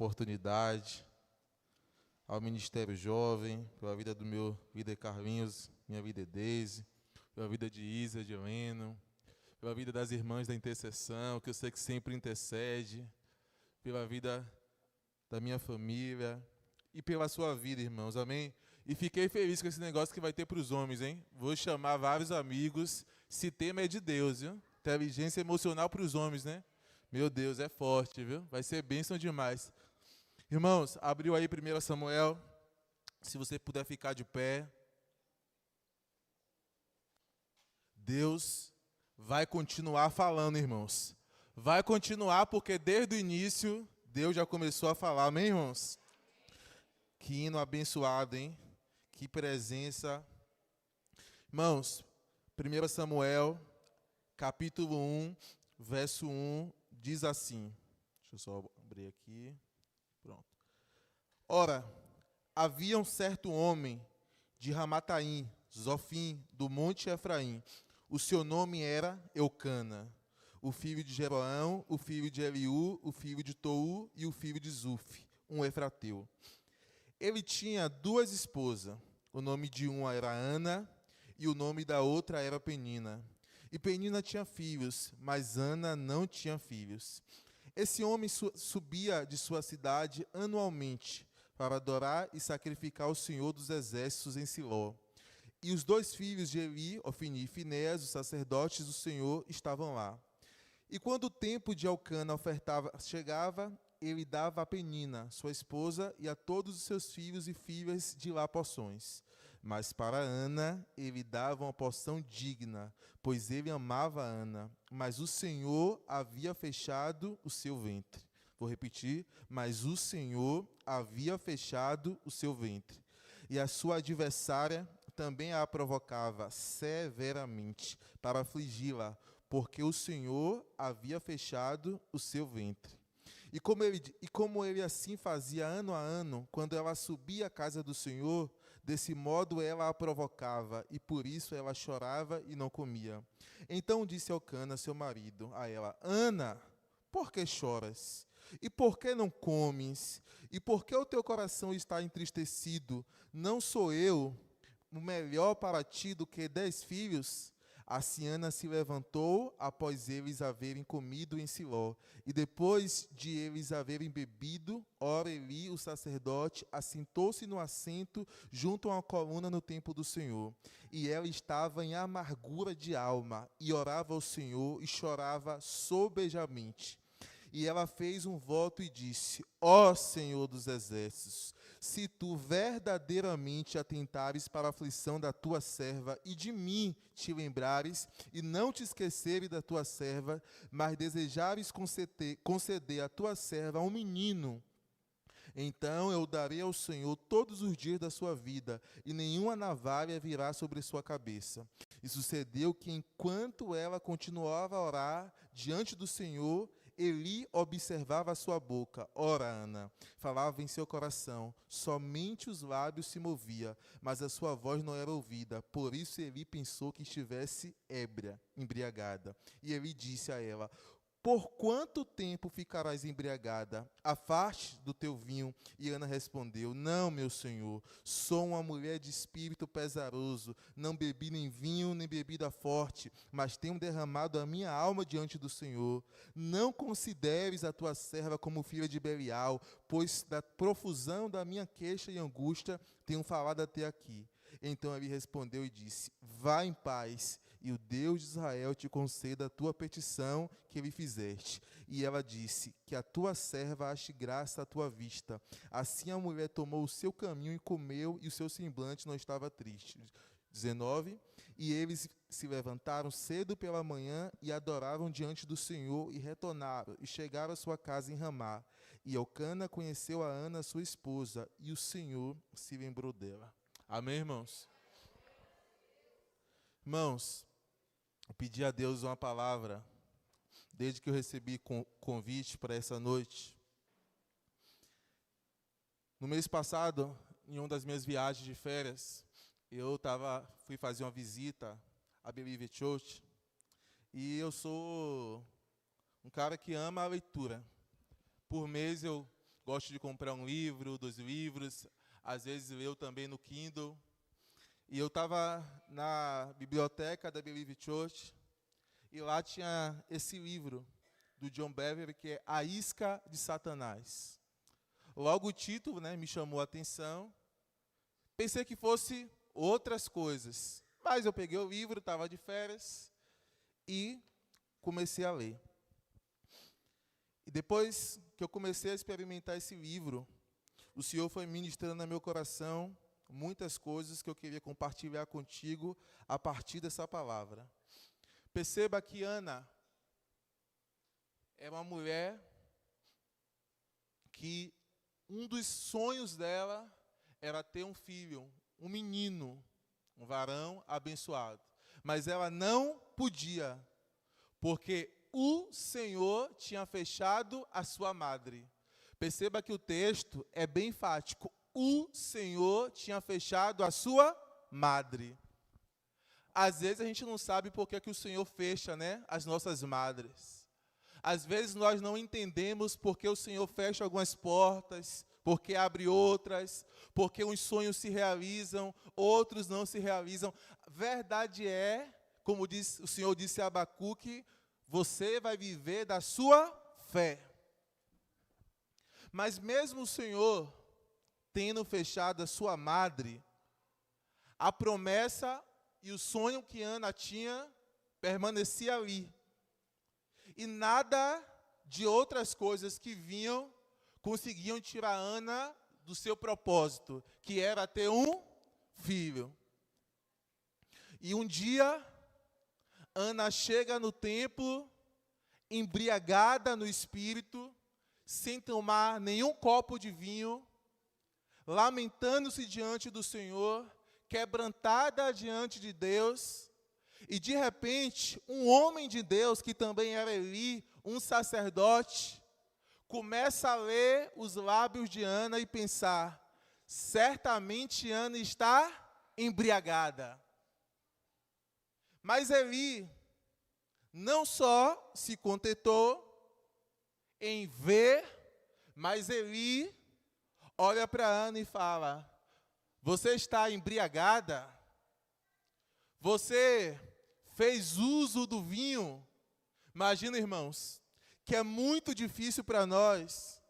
oportunidade, ao Ministério Jovem, pela vida do meu vida Carlinhos, minha vida Deise, pela vida de Isa, de Heleno, pela vida das irmãs da intercessão, que eu sei que sempre intercede, pela vida da minha família e pela sua vida, irmãos, amém? E fiquei feliz com esse negócio que vai ter para os homens, hein? Vou chamar vários amigos, esse tema é de Deus, viu? Inteligência emocional para os homens, né? Meu Deus, é forte, viu? Vai ser bênção demais. Irmãos, abriu aí 1 Samuel, se você puder ficar de pé. Deus vai continuar falando, irmãos. Vai continuar porque desde o início Deus já começou a falar, amém, irmãos? Que hino abençoado, hein? Que presença. Irmãos, 1 Samuel, capítulo 1, verso 1, diz assim. Deixa eu só abrir aqui. Pronto. Ora, havia um certo homem de Ramataim, Zofim, do monte Efraim. O seu nome era Eucana, o filho de Jeroão, o filho de Eliú, o filho de Tou e o filho de Zuf, um efrateu. Ele tinha duas esposas. O nome de uma era Ana e o nome da outra era Penina. E Penina tinha filhos, mas Ana não tinha filhos. Esse homem subia de sua cidade anualmente para adorar e sacrificar ao Senhor dos Exércitos em Siló. E os dois filhos de Eli, Ofni e Finéas, os sacerdotes do Senhor, estavam lá. E quando o tempo de Elcana chegava, ele dava a Penina, sua esposa, e a todos os seus filhos e filhas de lá poções. Mas para Ana, ele dava uma porção digna, pois ele amava Ana. Mas o Senhor havia fechado o seu ventre. Vou repetir. Mas o Senhor havia fechado o seu ventre. E a sua adversária também a provocava severamente para afligi-la, porque o Senhor havia fechado o seu ventre. E como ele assim fazia ano a ano, quando ela subia à casa do Senhor, desse modo ela a provocava, e por isso ela chorava e não comia. Então disse Elcana, seu marido, a ela: Ana, por que choras? E por que não comes? E por que o teu coração está entristecido? Não sou eu o melhor para ti do que 10 filhos? Assim Ana se levantou após eles haverem comido em Siló. E depois de eles haverem bebido, ora Eli, o sacerdote, assentou-se no assento junto a uma coluna no templo do Senhor. E ela estava em amargura de alma, e orava ao Senhor e chorava sobejamente. E ela fez um voto e disse: Ó Senhor dos Exércitos, se tu verdadeiramente atentares para a aflição da tua serva e de mim te lembrares e não te esqueceres da tua serva, mas desejares conceder à tua serva um menino, então eu darei ao Senhor todos os dias da sua vida, e nenhuma navalha virá sobre sua cabeça. E sucedeu que, enquanto ela continuava a orar diante do Senhor, Eli observava a sua boca. Ora, Ana falava em seu coração, somente os lábios se movia, mas a sua voz não era ouvida. Por isso Eli pensou que estivesse ébria, embriagada. E Eli disse a ela: Por quanto tempo ficarás embriagada? Afaste do teu vinho. E Ana respondeu: Não, meu senhor, sou uma mulher de espírito pesaroso, não bebi nem vinho, nem bebida forte, mas tenho derramado a minha alma diante do Senhor. Não consideres a tua serva como filha de Belial, pois da profusão da minha queixa e angústia tenho falado até aqui. Então ele respondeu e disse: Vá em paz, e o Deus de Israel te conceda a tua petição que lhe fizeste. E ela disse: Que a tua serva ache graça à tua vista. Assim a mulher tomou o seu caminho e comeu, e o seu semblante não estava triste. 19. E eles se levantaram cedo pela manhã e adoraram diante do Senhor e retornaram e chegaram à sua casa em Ramá. E Elcana conheceu a Ana, sua esposa, e o Senhor se lembrou dela. Amém, irmãos? Irmãos, eu pedi a Deus uma palavra desde que eu recebi convite para essa noite. No mês passado, em uma das minhas viagens de férias, fui fazer uma visita à Believe Church, e eu sou um cara que ama a leitura. Por mês eu gosto de comprar um livro, 2 livros, às vezes leio também no Kindle. E eu estava na biblioteca da Believe Church, e lá tinha esse livro do John Bevere, que é A Isca de Satanás. Logo o título, me chamou a atenção. Pensei que fosse outras coisas, mas eu peguei o livro, estava de férias, e comecei a ler. E depois que eu comecei a experimentar esse livro, o Senhor foi ministrando no meu coração muitas coisas que eu queria compartilhar contigo a partir dessa palavra. Perceba que Ana é uma mulher que um dos sonhos dela era ter um filho, um menino, um varão abençoado. Mas ela não podia, porque o Senhor tinha fechado a sua madre. Perceba que o texto é bem enfático. O Senhor tinha fechado a sua madre. Às vezes a gente não sabe por que o Senhor fecha, as nossas madres. Às vezes nós não entendemos por que o Senhor fecha algumas portas, porque abre outras, porque uns sonhos se realizam, outros não se realizam. Verdade é, como o Senhor disse a Abacuque, você vai viver da sua fé. Mas mesmo o Senhor tendo fechado a sua madre, a promessa e o sonho que Ana tinha permanecia ali. E nada de outras coisas que vinham conseguiam tirar Ana do seu propósito, que era ter um filho. E um dia, Ana chega no templo, embriagada no espírito, sem tomar nenhum copo de vinho, lamentando-se diante do Senhor, quebrantada diante de Deus, e de repente, um homem de Deus, que também era Eli, um sacerdote, começa a ler os lábios de Ana e pensar, certamente Ana está embriagada. Mas Eli não só se contentou em ver, mas Eli olha para Ana e fala, você está embriagada? Você fez uso do vinho? Imagina, irmãos, que é muito difícil para nós,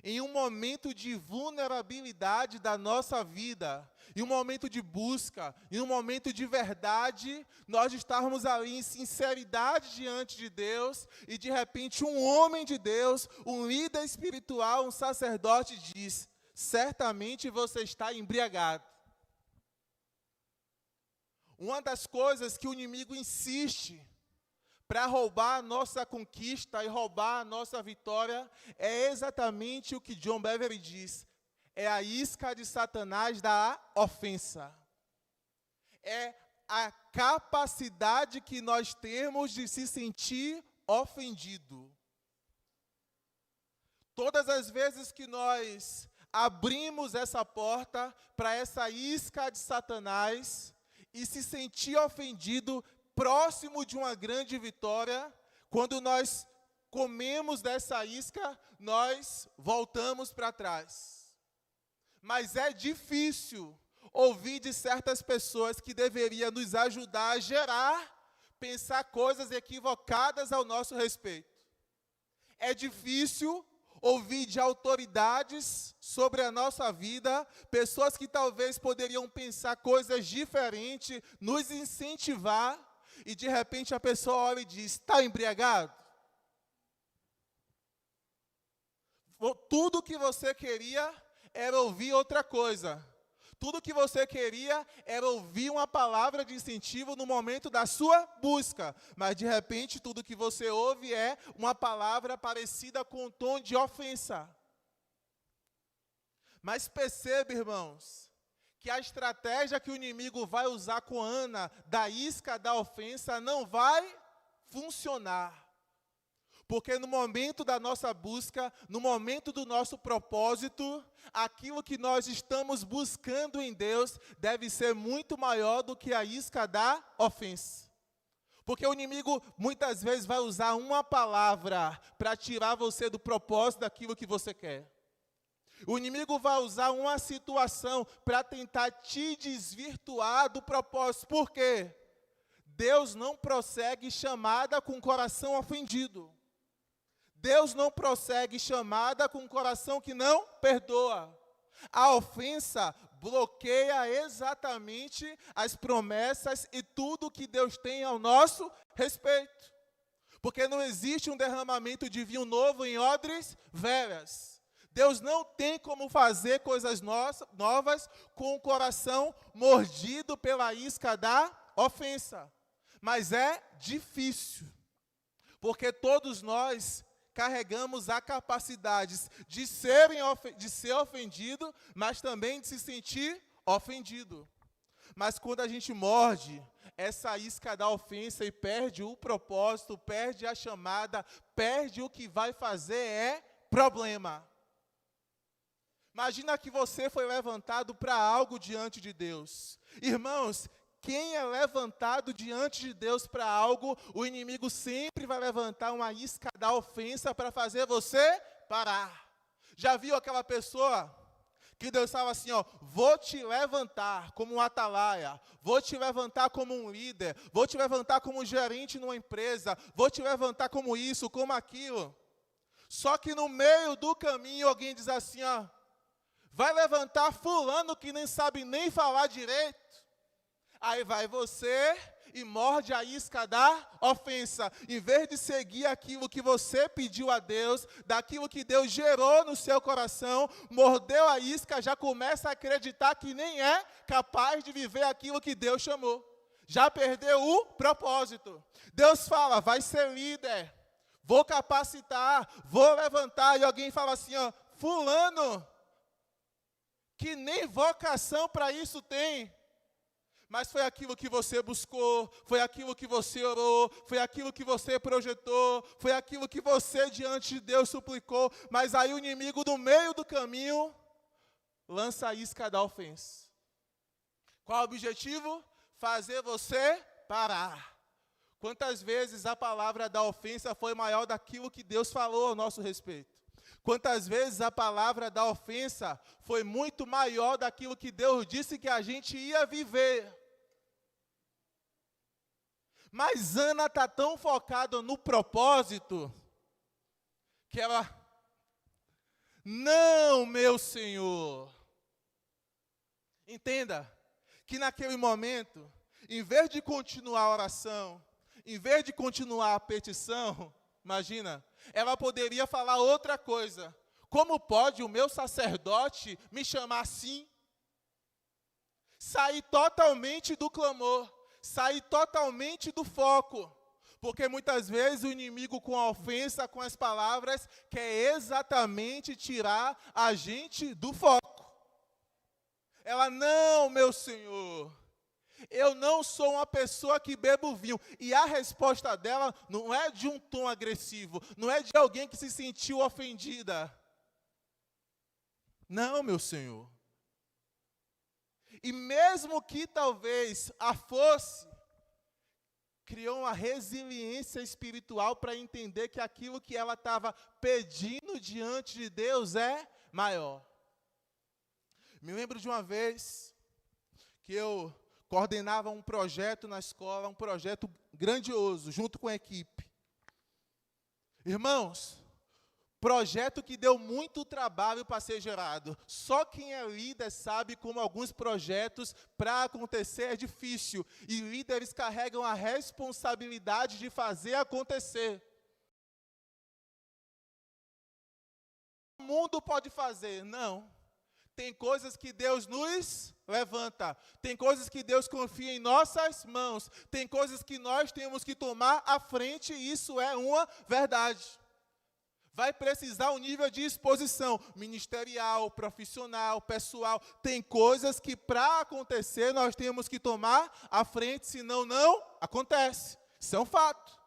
em um momento de vulnerabilidade da nossa vida, em um momento de busca, em um momento de verdade, nós estarmos ali em sinceridade diante de Deus, e de repente um homem de Deus, um líder espiritual, um sacerdote diz, certamente você está embriagado. Uma das coisas que o inimigo insiste para roubar a nossa conquista e roubar a nossa vitória é exatamente o que John Bevere diz. É a isca de Satanás da ofensa. É a capacidade que nós temos de se sentir ofendido. Todas as vezes que nós abrimos essa porta para essa isca de Satanás e se sentir ofendido próximo de uma grande vitória, quando nós comemos dessa isca, nós voltamos para trás. Mas é difícil ouvir de certas pessoas que deveriam nos ajudar a gerar, pensar coisas equivocadas ao nosso respeito. É difícil ouvir de autoridades sobre a nossa vida, pessoas que talvez poderiam pensar coisas diferentes, nos incentivar, e de repente a pessoa olha e diz, está embriagado? Tudo que você queria era ouvir outra coisa. Tudo que você queria era ouvir uma palavra de incentivo no momento da sua busca. Mas de repente tudo que você ouve é uma palavra parecida com um tom de ofensa. Mas perceba, irmãos, que a estratégia que o inimigo vai usar com Ana, da isca da ofensa, não vai funcionar. Porque no momento da nossa busca, no momento do nosso propósito, aquilo que nós estamos buscando em Deus deve ser muito maior do que a isca da ofensa. Porque o inimigo muitas vezes vai usar uma palavra para tirar você do propósito daquilo que você quer. O inimigo vai usar uma situação para tentar te desvirtuar do propósito. Por quê? Deus não prossegue chamada com o coração ofendido. Deus não prossegue chamada com um coração que não perdoa. A ofensa bloqueia exatamente as promessas e tudo que Deus tem ao nosso respeito. Porque não existe um derramamento de vinho novo em odres velhas. Deus não tem como fazer coisas novas com o coração mordido pela isca da ofensa. Mas é difícil, porque todos nós carregamos a capacidade de ser ofendido, mas também de se sentir ofendido. Mas quando a gente morde essa isca da ofensa e perde o propósito, perde a chamada, perde o que vai fazer, é problema. Imagina que você foi levantado para algo diante de Deus. Irmãos, quem é levantado diante de Deus para algo, o inimigo sempre vai levantar uma isca da ofensa para fazer você parar. Já viu aquela pessoa que Deus fala assim, ó, vou te levantar como um atalaia, vou te levantar como um líder, vou te levantar como um gerente numa empresa, vou te levantar como isso, como aquilo. Só que no meio do caminho alguém diz assim, ó, vai levantar fulano que nem sabe nem falar direito. Aí vai você e morde a isca da ofensa. Em vez de seguir aquilo que você pediu a Deus, daquilo que Deus gerou no seu coração, mordeu a isca, já começa a acreditar que nem é capaz de viver aquilo que Deus chamou. Já perdeu o propósito. Deus fala, vai ser líder, vou capacitar, vou levantar. E alguém fala assim, ó, fulano, que nem vocação para isso tem. Mas foi aquilo que você buscou, foi aquilo que você orou, foi aquilo que você projetou, foi aquilo que você diante de Deus suplicou, mas aí o inimigo no meio do caminho lança a isca da ofensa. Qual o objetivo? Fazer você parar. Quantas vezes a palavra da ofensa foi maior daquilo que Deus falou ao nosso respeito? Quantas vezes a palavra da ofensa foi muito maior daquilo que Deus disse que a gente ia viver. Mas Ana está tão focada no propósito, que ela, não, meu Senhor. Entenda, que naquele momento, em vez de continuar a oração, em vez de continuar a petição, imagina, ela poderia falar outra coisa. Como pode o meu sacerdote me chamar assim? Sair totalmente do clamor, sair totalmente do foco. Porque muitas vezes o inimigo com a ofensa, com as palavras, quer exatamente tirar a gente do foco. Ela, não, meu Senhor, eu não sou uma pessoa que bebo vinho. E a resposta dela não é de um tom agressivo, não é de alguém que se sentiu ofendida. Não, meu Senhor. E mesmo que talvez a fosse, criou uma resiliência espiritual para entender que aquilo que ela estava pedindo diante de Deus é maior. Me lembro de uma vez que eu coordenava um projeto na escola, um projeto grandioso, junto com a equipe. Irmãos, projeto que deu muito trabalho para ser gerado. Só quem é líder sabe como alguns projetos, para acontecer, é difícil. E líderes carregam a responsabilidade de fazer acontecer. O mundo pode fazer? Não. Tem coisas que Deus nos levanta. Tem coisas que Deus confia em nossas mãos. Tem coisas que nós temos que tomar à frente, e isso é uma verdade. Vai precisar um nível de exposição ministerial, profissional, pessoal. Tem coisas que, para acontecer, nós temos que tomar à frente, senão não acontece. Isso é um fato.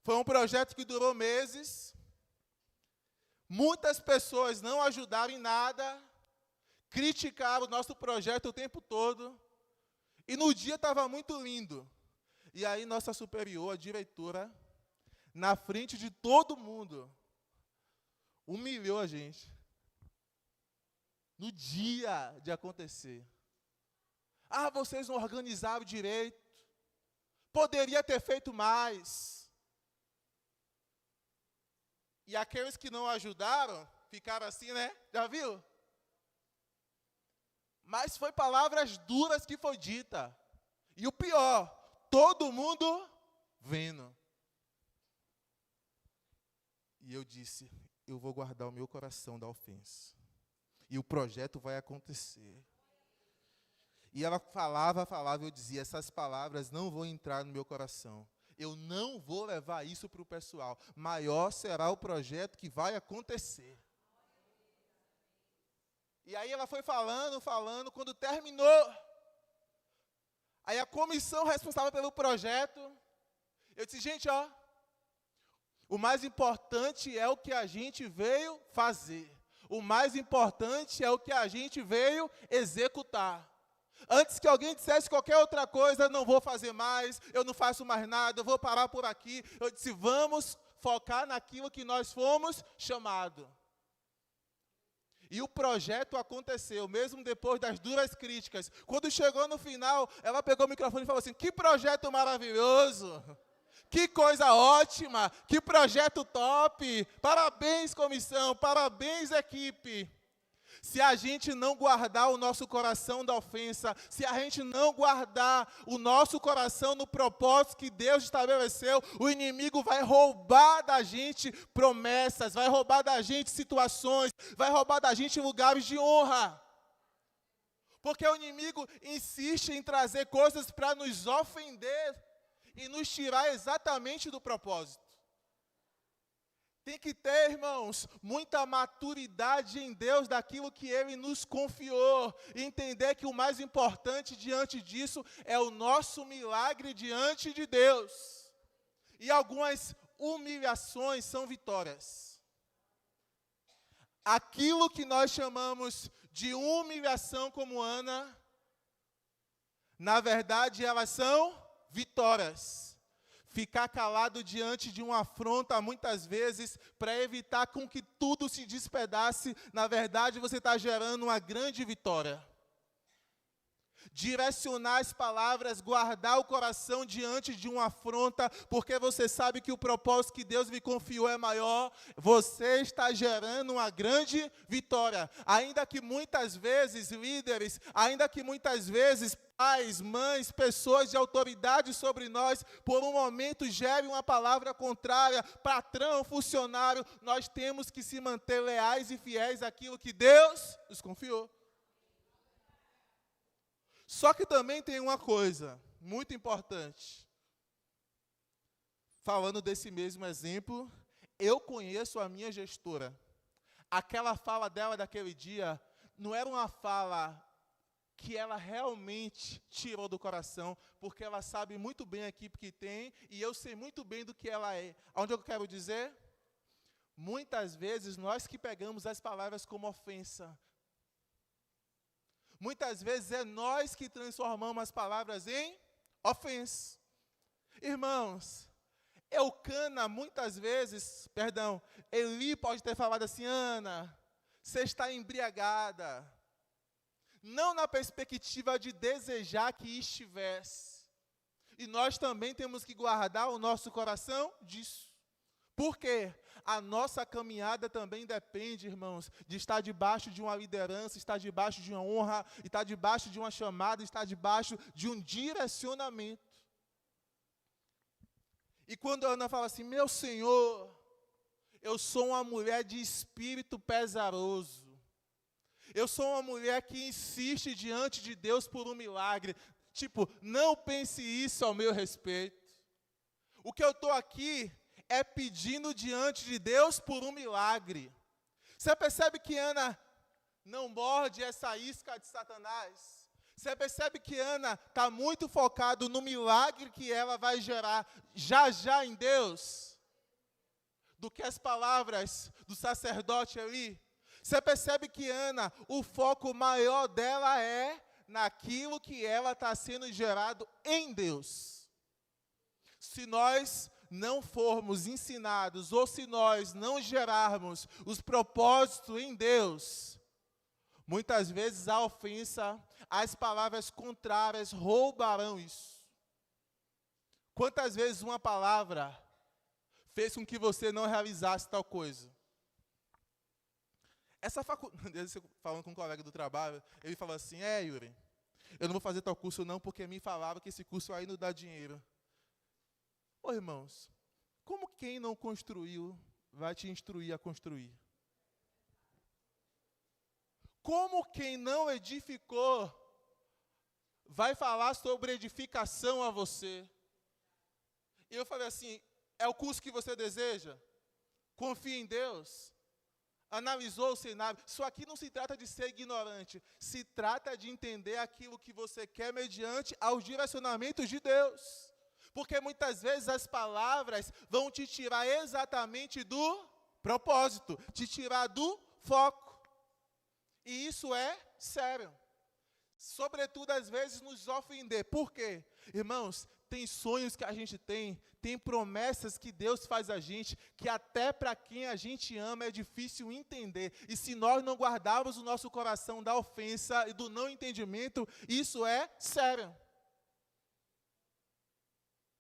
Foi um projeto que durou meses. Muitas pessoas não ajudaram em nada, criticaram o nosso projeto o tempo todo. E no dia estava muito lindo. E aí nossa superior, a diretora, na frente de todo mundo, humilhou a gente. no dia de acontecer. Ah, vocês não organizaram direito. Poderia ter feito mais. E aqueles que não ajudaram, ficaram assim, né? Já viu? Mas foi palavras duras que foi dita. E o pior, todo mundo vendo. E eu disse, eu vou guardar o meu coração da ofensa. E o projeto vai acontecer. E ela falava, eu dizia, essas palavras não vão entrar no meu coração. Eu não vou levar isso para o pessoal. Maior será o projeto que vai acontecer. E aí ela foi falando, quando terminou. Aí a comissão responsável pelo projeto, eu disse, gente, ó, o mais importante é o que a gente veio fazer. O mais importante é o que a gente veio executar. Antes que alguém dissesse qualquer outra coisa, não vou fazer mais, eu não faço mais nada, eu vou parar por aqui. Eu disse, vamos focar naquilo que nós fomos chamados. E o projeto aconteceu, mesmo depois das duras críticas. Quando chegou no final, ela pegou o microfone e falou assim, que projeto maravilhoso, que coisa ótima, que projeto top, parabéns comissão, parabéns equipe. Se a gente não guardar o nosso coração da ofensa, se a gente não guardar o nosso coração no propósito que Deus estabeleceu, o inimigo vai roubar da gente promessas, vai roubar da gente situações, vai roubar da gente lugares de honra. Porque o inimigo insiste em trazer coisas para nos ofender e nos tirar exatamente do propósito. Tem que ter, irmãos, muita maturidade em Deus daquilo que Ele nos confiou. E entender que o mais importante diante disso é o nosso milagre diante de Deus. E algumas humilhações são vitórias. Aquilo que nós chamamos de humilhação como Ana, na verdade elas são vitórias. Ficar calado diante de uma afronta, muitas vezes, para evitar com que tudo se despedace, na verdade, você está gerando uma grande vitória. Direcionar as palavras, guardar o coração diante de uma afronta, porque você sabe que o propósito que Deus lhe confiou é maior, você está gerando uma grande vitória. Ainda que muitas vezes líderes, ainda que muitas vezes pais, mães, pessoas de autoridade sobre nós, por um momento gerem uma palavra contrária, patrão, funcionário, nós temos que se manter leais e fiéis àquilo que Deus nos confiou. Só que também tem uma coisa muito importante. Falando desse mesmo exemplo, eu conheço a minha gestora. Aquela fala dela daquele dia não era uma fala que ela realmente tirou do coração, porque ela sabe muito bem a equipe que tem, e eu sei muito bem do que ela é. Onde eu quero dizer? Muitas vezes nós que pegamos as palavras como ofensa. Muitas vezes é nós que transformamos as palavras em ofensa. Irmãos, Eucana muitas vezes, Eli pode ter falado assim, Ana, você está embriagada. Não na perspectiva de desejar que estivesse. E nós também temos que guardar o nosso coração disso. Por quê? A nossa caminhada também depende, irmãos, de estar debaixo de uma liderança, estar debaixo de uma honra, estar debaixo de uma chamada, estar debaixo de um direcionamento. E quando a Ana fala assim, meu Senhor, eu sou uma mulher de espírito pesaroso. Eu sou uma mulher que insiste diante de Deus por um milagre. Tipo, não pense isso ao meu respeito. O que eu estou aqui é pedindo diante de Deus por um milagre. Você percebe que Ana não morde essa isca de Satanás? Você percebe que Ana está muito focada no milagre que ela vai gerar já em Deus? Do que as palavras do sacerdote ali? Você percebe que Ana, o foco maior dela é naquilo que ela está sendo gerado em Deus. Se nós não formos ensinados, ou se nós não gerarmos os propósitos em Deus, Muitas vezes a ofensa, as palavras contrárias roubarão isso. Quantas vezes uma palavra fez com que você não realizasse tal coisa? Essa faculdade, falando com um colega do trabalho, ele falou assim, Yuri, eu não vou fazer tal curso não, porque me falavam que esse curso aí não dá dinheiro. Ô irmãos, como quem não construiu vai te instruir a construir? Como quem não edificou vai falar sobre edificação a você? E eu falei assim, é o curso que você deseja? Confia em Deus? Analisou o cenário? Isso aqui não se trata de ser ignorante, se trata de entender aquilo que você quer mediante aos direcionamentos de Deus. Porque muitas vezes as palavras vão te tirar exatamente do propósito, te tirar do foco. E isso é sério. Sobretudo, às vezes, nos ofender. Por quê? Irmãos, tem sonhos que a gente tem promessas que Deus faz a gente, que até para quem a gente ama é difícil entender. E se nós não guardarmos o nosso coração da ofensa e do não entendimento, isso é sério.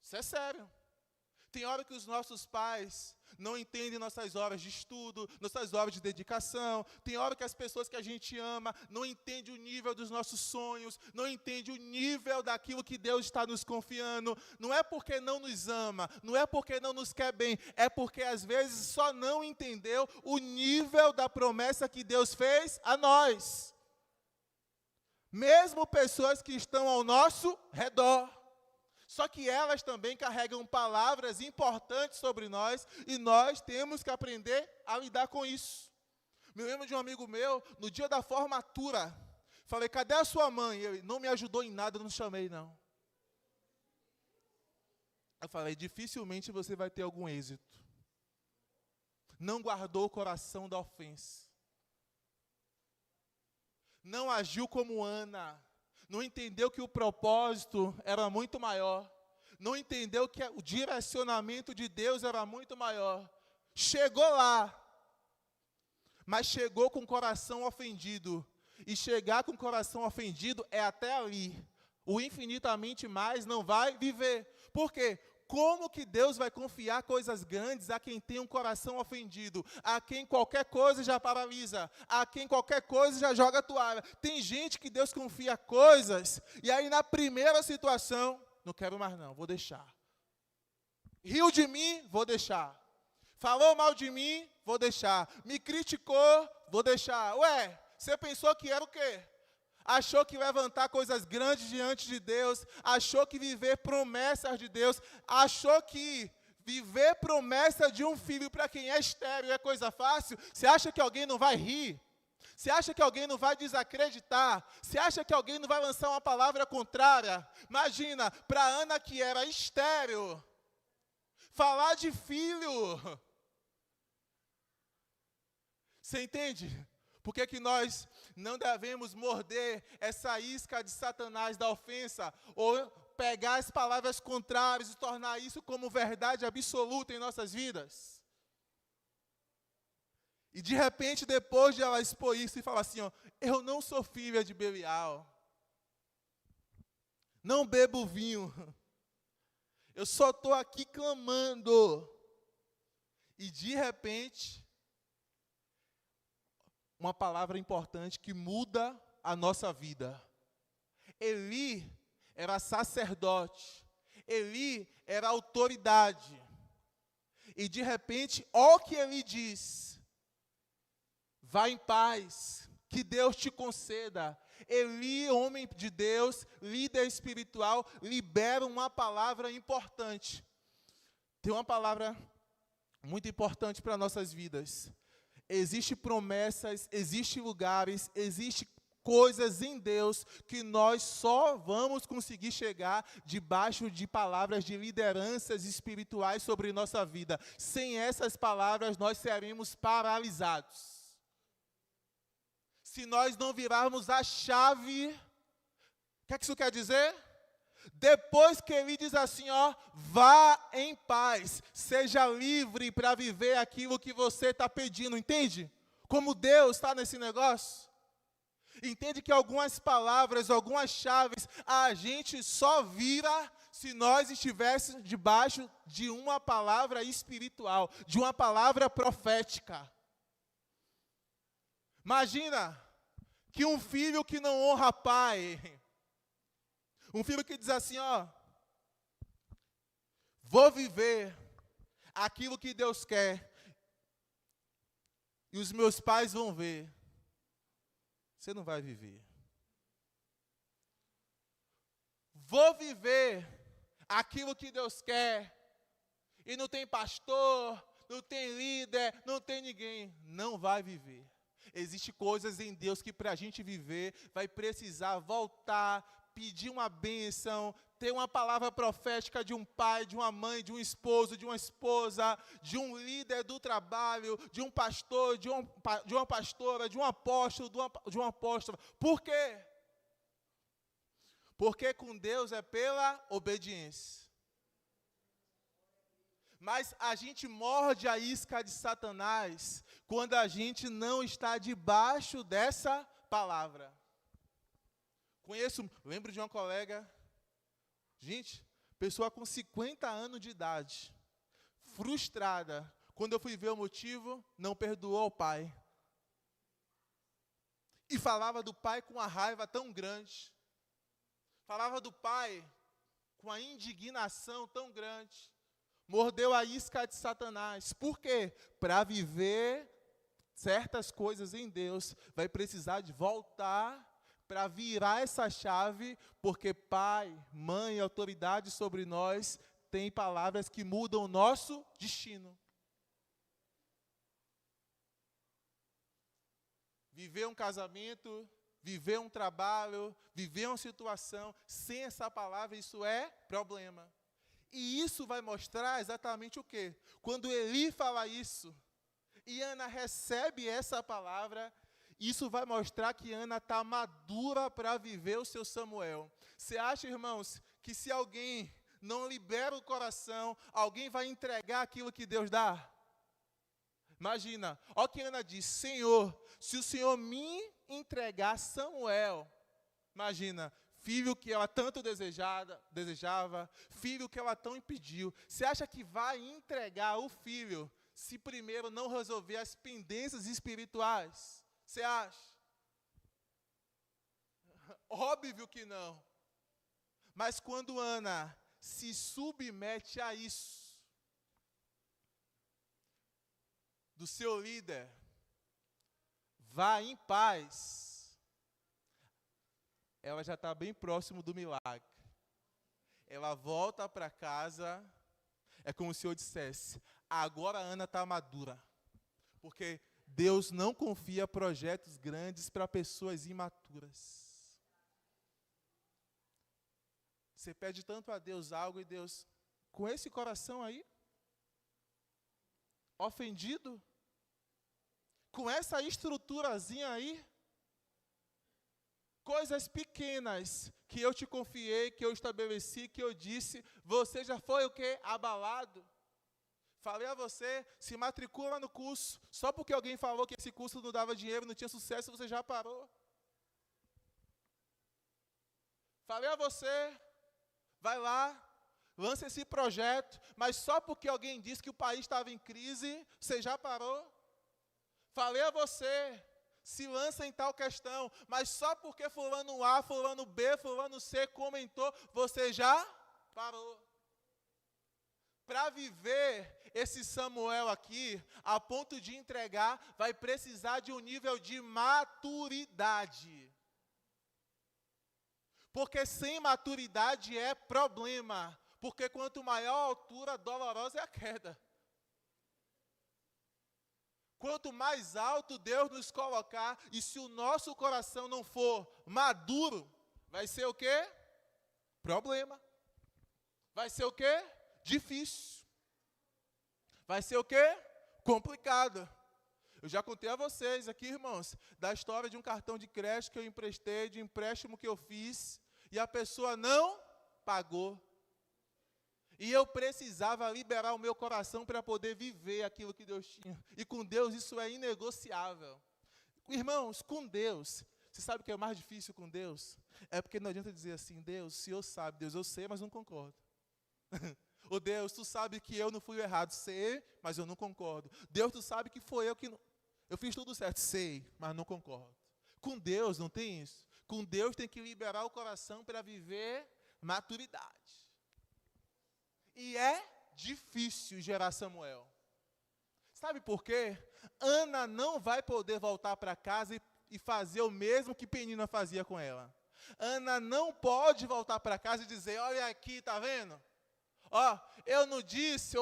Isso é sério. Tem hora que os nossos pais não entendem nossas horas de estudo, nossas horas de dedicação. Tem hora que as pessoas que a gente ama não entendem o nível dos nossos sonhos, não entendem o nível daquilo que Deus está nos confiando. Não é porque não nos ama, não é porque não nos quer bem, é porque às vezes só não entendeu o nível da promessa que Deus fez a nós. Mesmo pessoas que estão ao nosso redor. Só que elas também carregam palavras importantes sobre nós e nós temos que aprender a lidar com isso. Me lembro de um amigo meu, no dia da formatura, falei, cadê a sua mãe? Ele não me ajudou em nada, não chamei não. Eu falei, dificilmente você vai ter algum êxito. Não guardou o coração da ofensa. Não agiu como Ana. Não entendeu que o propósito era muito maior. Não entendeu que o direcionamento de Deus era muito maior. Chegou lá, mas chegou com o coração ofendido. E chegar com o coração ofendido é até ali. O infinitamente mais não vai viver. Por quê? Como que Deus vai confiar coisas grandes a quem tem um coração ofendido? A quem qualquer coisa já paralisa? A quem qualquer coisa já joga a toalha? Tem gente que Deus confia coisas, e aí na primeira situação, não quero mais não, vou deixar. Riu de mim, vou deixar. Falou mal de mim, vou deixar. Me criticou, vou deixar. Ué, você pensou que era o quê? Achou que levantar coisas grandes diante de Deus, achou que viver promessas de Deus, achou que viver promessa de um filho para quem é estéril é coisa fácil. Você acha que alguém não vai rir? Você acha que alguém não vai desacreditar? Você acha que alguém não vai lançar uma palavra contrária? Imagina, para Ana que era estéril, falar de filho. Você entende? Por que nós não devemos morder essa isca de Satanás da ofensa, ou pegar as palavras contrárias e tornar isso como verdade absoluta em nossas vidas? E de repente, depois de ela expor isso e falar assim, ó, eu não sou filha de Belial, não bebo vinho, eu só estou aqui clamando. E de repente, uma palavra importante que muda a nossa vida. Eli era sacerdote. Eli era autoridade. E de repente, olha o que Eli diz. Vá em paz, que Deus te conceda. Eli, homem de Deus, líder espiritual, libera uma palavra importante. Tem uma palavra muito importante para nossas vidas. Existem promessas, existem lugares, existem coisas em Deus que nós só vamos conseguir chegar debaixo de palavras de lideranças espirituais sobre nossa vida. Sem essas palavras, nós seremos paralisados. Se nós não virarmos a chave, o que é que isso quer dizer? Depois que ele diz assim, ó, vá em paz, seja livre para viver aquilo que você está pedindo, entende? Como Deus está nesse negócio. Entende que algumas palavras, algumas chaves, a gente só vira se nós estivéssemos debaixo de uma palavra espiritual, de uma palavra profética. Imagina que um filho que não honra pai, um filho que diz assim, ó, vou viver aquilo que Deus quer, e os meus pais vão ver. Você não vai viver. Vou viver aquilo que Deus quer. E não tem pastor, não tem líder, não tem ninguém. Não vai viver. Existem coisas em Deus que para a gente viver vai precisar voltar, pedir uma bênção, ter uma palavra profética de um pai, de uma mãe, de um esposo, de uma esposa, de um líder do trabalho, de um pastor, de uma pastora, de um apóstolo, de uma apóstola. Por quê? Porque com Deus é pela obediência. Mas a gente morde a isca de Satanás quando a gente não está debaixo dessa palavra. Lembro de uma colega, gente, pessoa com 50 anos de idade, frustrada. Quando eu fui ver o motivo, não perdoou o pai. E falava do pai com uma raiva tão grande. Falava do pai com a indignação tão grande. Mordeu a isca de Satanás. Por quê? Para viver certas coisas em Deus, vai precisar de voltar para virar essa chave, porque pai, mãe, autoridade sobre nós, tem palavras que mudam o nosso destino. Viver um casamento, viver um trabalho, viver uma situação, sem essa palavra, isso é problema. E isso vai mostrar exatamente o quê? Quando Eli fala isso, e Ana recebe essa palavra, isso vai mostrar que Ana está madura para viver o seu Samuel. Você acha, irmãos, que se alguém não libera o coração, alguém vai entregar aquilo que Deus dá? Imagina, olha o que Ana diz, Senhor, se o Senhor me entregar Samuel, imagina, filho que ela tanto desejava, filho que ela tão impediu, você acha que vai entregar o filho se primeiro não resolver as pendências espirituais? Você acha? Óbvio que não. Mas quando Ana se submete a isso, do seu líder, vá em paz, ela já está bem próximo do milagre. Ela volta para casa, é como se eu dissesse, agora a Ana está madura, porque Deus não confia projetos grandes para pessoas imaturas. Você pede tanto a Deus algo e Deus, com esse coração aí, ofendido, com essa estruturazinha aí, coisas pequenas que eu te confiei, que eu estabeleci, que eu disse, você já foi o quê? Abalado. Falei a você, se matricula no curso, só porque alguém falou que esse curso não dava dinheiro, não tinha sucesso, você já parou. Falei a você, vai lá, lança esse projeto, mas só porque alguém disse que o país estava em crise, você já parou. Falei a você, se lança em tal questão, mas só porque fulano A, fulano B, fulano C comentou, você já parou. Para viver esse Samuel aqui, a ponto de entregar, vai precisar de um nível de maturidade. Porque sem maturidade é problema. Porque quanto maior a altura, dolorosa é a queda. Quanto mais alto Deus nos colocar, e se o nosso coração não for maduro, vai ser o quê? Problema. Vai ser o quê? Difícil. Vai ser o quê? Complicado. Eu já contei a vocês aqui, irmãos, da história de um cartão de crédito que eu emprestei, de empréstimo que eu fiz, e a pessoa não pagou. E eu precisava liberar o meu coração para poder viver aquilo que Deus tinha. E com Deus isso é inegociável. Irmãos, com Deus, Você sabe o que é mais difícil com Deus? É porque não adianta dizer assim, Deus, o Senhor sabe, Deus, eu sei, mas não concordo. Ô Deus, tu sabe que eu não fui o errado, sei, mas eu não concordo. Deus, tu sabe que foi eu que não... Eu fiz tudo certo, sei, mas não concordo. Com Deus não tem isso. Com Deus tem que liberar o coração para viver maturidade. E é difícil gerar Samuel. Sabe por quê? Ana não vai poder voltar para casa e fazer o mesmo que Penina fazia com ela. Ana não pode voltar para casa e dizer, olha aqui, tá vendo? Ó, eu não disse,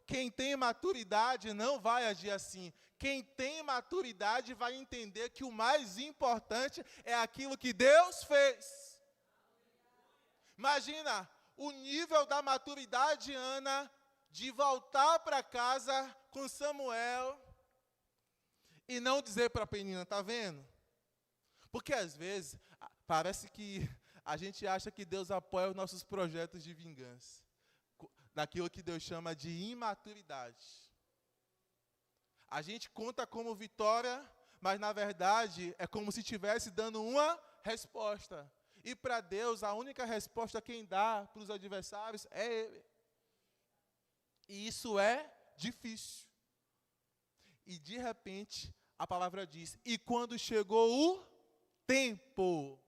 quem tem maturidade não vai agir assim. Quem tem maturidade vai entender que o mais importante é aquilo que Deus fez. Imagina o nível da maturidade de Ana de voltar para casa com Samuel e não dizer para a Penina, tá vendo? Porque às vezes parece que a gente acha que Deus apoia os nossos projetos de vingança. Daquilo que Deus chama de imaturidade. A gente conta como vitória, mas na verdade é como se estivesse dando uma resposta. E para Deus, a única resposta quem dá para os adversários é Ele. E isso é difícil. E de repente, a palavra diz, e quando chegou o tempo,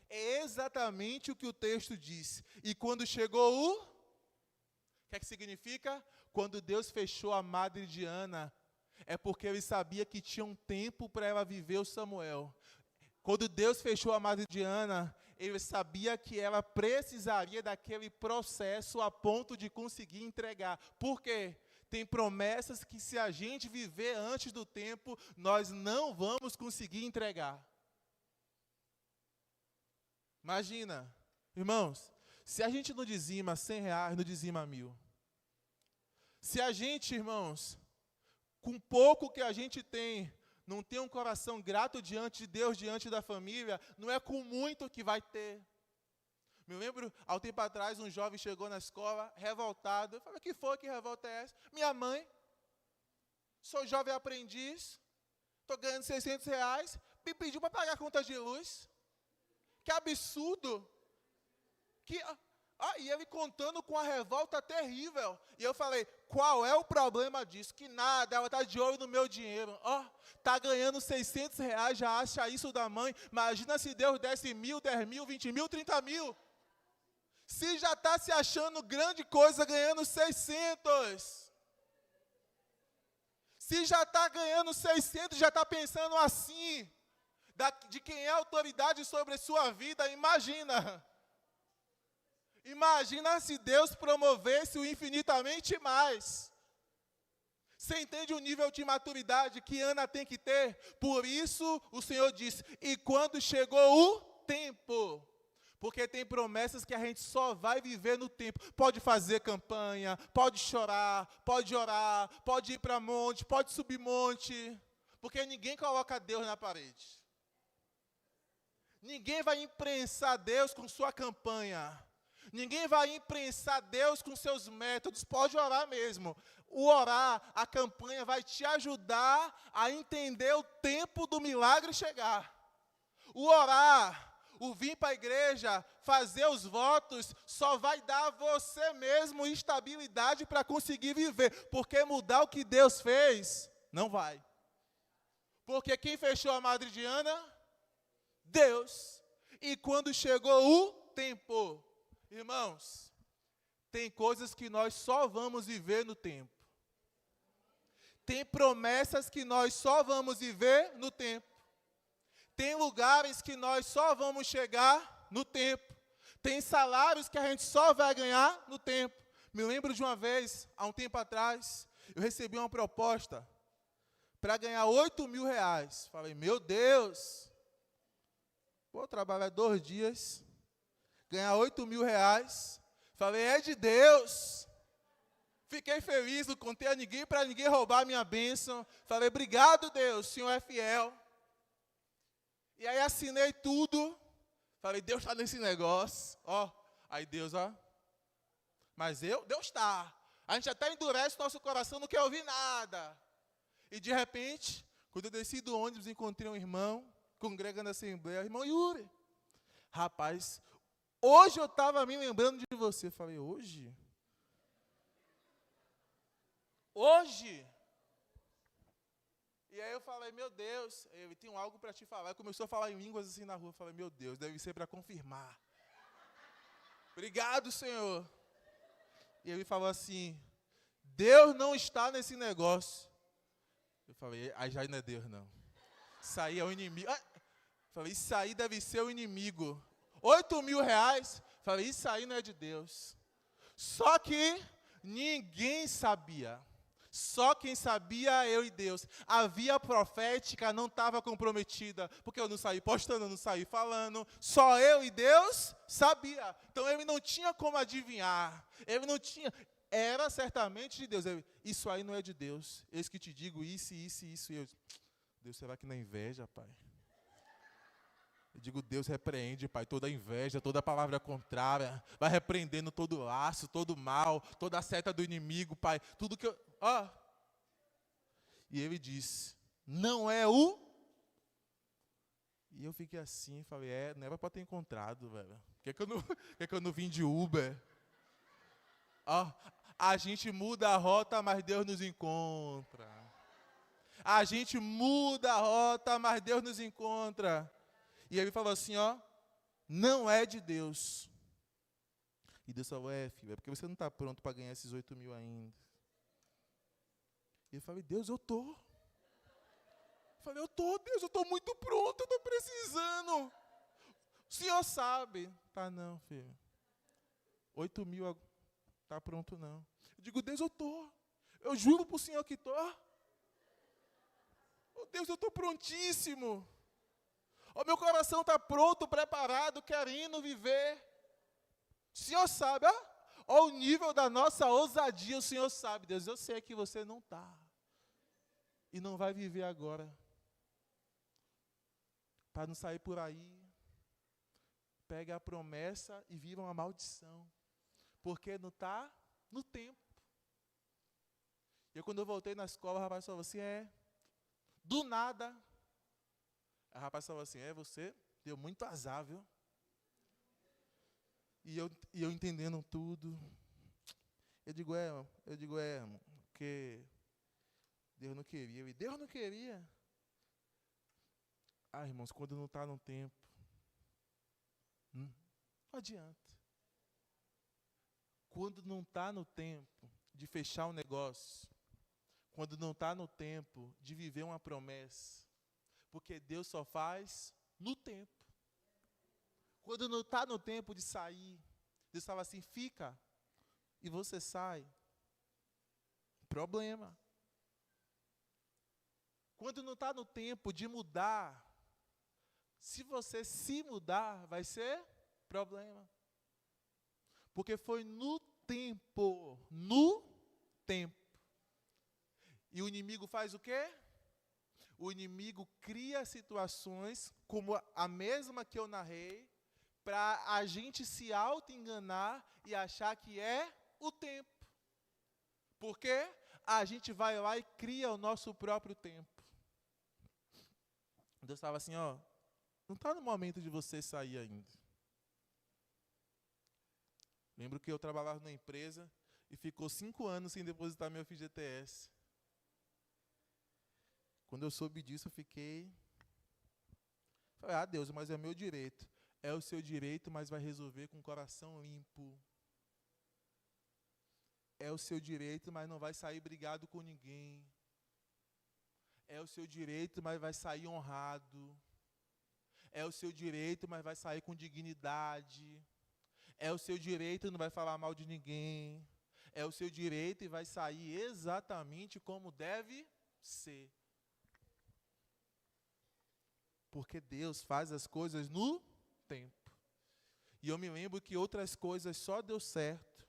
é exatamente o que o texto diz. E quando chegou o... O que é que significa? Quando Deus fechou a madre de Ana, é porque Ele sabia que tinha um tempo para ela viver o Samuel. Quando Deus fechou a madre de Ana, Ele sabia que ela precisaria daquele processo a ponto de conseguir entregar. Por quê? Tem promessas que se a gente viver antes do tempo, nós não vamos conseguir entregar. Imagina, irmãos, se a gente não dizima R$100, não dizima 1.000. Se a gente, irmãos, com pouco que a gente tem, não tem um coração grato diante de Deus, diante da família, não é com muito que vai ter. Me lembro, há um tempo atrás, um jovem chegou na escola, revoltado. Eu falei, que foi, que revolta é essa? Minha mãe, sou jovem aprendiz, estou ganhando R$600, me pediu para pagar a conta de luz. Que absurdo! E ele contando com a revolta terrível. E eu falei, qual é o problema disso? Que nada, ela está de olho no meu dinheiro. Está ganhando R$600, já acha isso da mãe. Imagina se Deus desse 1.000, 10.000, 20.000, 30.000. Se já está se achando grande coisa ganhando 600. Se já está ganhando 600, já está pensando assim. De quem é a autoridade sobre a sua vida, imagina. Imagina se Deus promovesse o infinitamente mais. Você entende o nível de maturidade que Ana tem que ter? Por isso o Senhor disse, e quando chegou o tempo, porque tem promessas que a gente só vai viver no tempo. Pode fazer campanha, pode chorar, pode orar, pode ir para monte, pode subir monte, porque ninguém coloca Deus na parede. Ninguém vai imprensar Deus com sua campanha. Ninguém vai imprensar Deus com seus métodos. Pode orar mesmo. O orar, a campanha vai te ajudar a entender o tempo do milagre chegar. O orar, o vir para a igreja, fazer os votos, só vai dar a você mesmo estabilidade para conseguir viver. Porque mudar o que Deus fez, não vai. Porque quem fechou a madre de Ana? Deus. E quando chegou o tempo, irmãos, tem coisas que nós só vamos viver no tempo. Tem promessas que nós só vamos viver no tempo. Tem lugares que nós só vamos chegar no tempo. Tem salários que a gente só vai ganhar no tempo. Me lembro de uma vez, há um tempo atrás, eu recebi uma proposta para ganhar R$8.000. Falei, meu Deus, vou trabalhar 2 dias, ganhar R$8.000. Falei, é de Deus. Fiquei feliz, não contei a ninguém para ninguém roubar a minha bênção. Falei, obrigado Deus, o Senhor é fiel. E aí assinei tudo. Falei, Deus está nesse negócio. Aí Deus, mas Deus está. A gente até endurece o nosso coração, não quer ouvir nada. E de repente, quando eu desci do ônibus, encontrei um irmão. congrega na Assembleia, irmão Yuri, rapaz, hoje eu estava me lembrando de você. Eu falei, hoje? Hoje? E aí eu falei, meu Deus, eu tenho algo para te falar. Começou a falar em línguas assim na rua. Eu falei, meu Deus, deve ser para confirmar. Obrigado, Senhor. E ele falou assim, Deus não está nesse negócio. Eu falei, aí já não é Deus, não. Isso aí é o inimigo. Falei, isso aí deve ser o inimigo. 8.000 reais. Falei, isso aí não é de Deus. Só que ninguém sabia. Só quem sabia, eu e Deus. A via profética não estava comprometida, porque eu não saí postando, eu não saí falando. Só eu e Deus sabia. Então ele não tinha como adivinhar. Ele não tinha. Era certamente de Deus. Isso aí não é de Deus. Eis que te digo isso, isso, isso. E eu, Deus, será que não é inveja, Pai? Eu digo, Deus repreende, Pai, toda inveja, toda palavra contrária. Vai repreendendo todo laço, todo mal, toda a seta do inimigo, Pai. Tudo que eu... E ele disse, não é o... E eu fiquei assim, falei, não era para ter encontrado, velho. Por que eu não vim de Uber? A gente muda a rota, mas Deus nos encontra. A gente muda a rota, mas Deus nos encontra. E ele falou assim, não é de Deus. E Deus falou, filho, é porque você não está pronto para ganhar esses 8.000 ainda. E eu falei, Deus, eu tô. Eu falei, Deus, eu estou muito pronto, eu estou precisando. O Senhor sabe. Tá não, filho. 8.000 tá pronto não. Eu digo, Deus, eu tô. Eu juro para o Senhor que tô. Deus, eu estou prontíssimo. Meu coração está pronto, preparado, querendo viver. O Senhor sabe, o nível da nossa ousadia, o Senhor sabe. Deus, eu sei que você não está. E não vai viver agora. Para não sair por aí. Pegue a promessa e viva uma maldição. Porque não está no tempo. E quando eu voltei na escola, o rapaz falou assim, do nada. A rapaz falou assim, você deu muito azar, viu? E eu entendendo tudo. Eu digo, porque Deus não queria. E Deus não queria. Irmãos, quando não está no tempo, não adianta. Quando não está no tempo de fechar um negócio, quando não está no tempo de viver uma promessa, porque Deus só faz no tempo. Quando não está no tempo de sair, Deus fala assim, fica, e você sai. Problema. Quando não está no tempo de mudar, se você se mudar, vai ser problema. Porque foi no tempo. E o inimigo faz o quê? O inimigo cria situações como a mesma que eu narrei, para a gente se auto-enganar e achar que é o tempo. Porque a gente vai lá e cria o nosso próprio tempo. Deus estava assim, não está no momento de você sair ainda. Lembro que eu trabalhava numa empresa e ficou 5 anos sem depositar meu FGTS. Quando eu soube disso, eu fiquei... Falei, Deus, mas é meu direito. É o seu direito, mas vai resolver com o coração limpo. É o seu direito, mas não vai sair brigado com ninguém. É o seu direito, mas vai sair honrado. É o seu direito, mas vai sair com dignidade. É o seu direito e não vai falar mal de ninguém. É o seu direito e vai sair exatamente como deve ser. Porque Deus faz as coisas no tempo. E eu me lembro que outras coisas só deu certo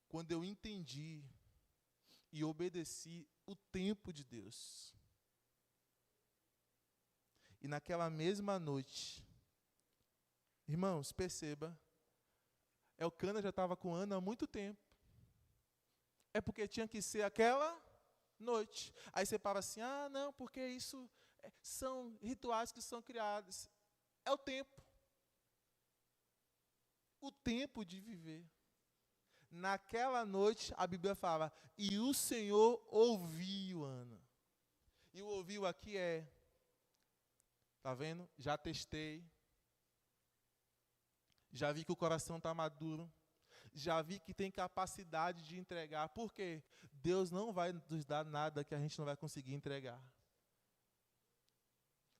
quando eu entendi e obedeci o tempo de Deus. E naquela mesma noite, irmãos, perceba, Elcana já estava com Ana há muito tempo. É porque tinha que ser aquela noite. Aí você fala assim, não, porque isso São rituais que são criados. É o tempo. O tempo de viver. Naquela noite, a Bíblia fala, e o Senhor ouviu, Ana. E o ouviu aqui tá vendo? Já testei. Já vi que o coração está maduro. Já vi que tem capacidade de entregar. Por quê? Deus não vai nos dar nada que a gente não vai conseguir entregar.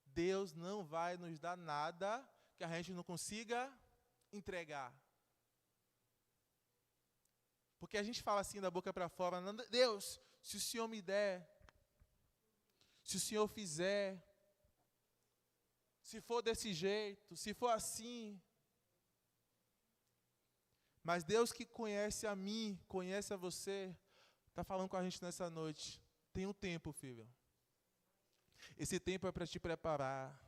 Deus não vai nos dar nada que a gente não consiga entregar. Porque a gente fala assim da boca para fora, Deus, se o Senhor me der, se o Senhor fizer, se for desse jeito, se for assim. Mas Deus que conhece a mim, conhece a você, está falando com a gente nessa noite. Tem um tempo, filho. Esse tempo é para te preparar,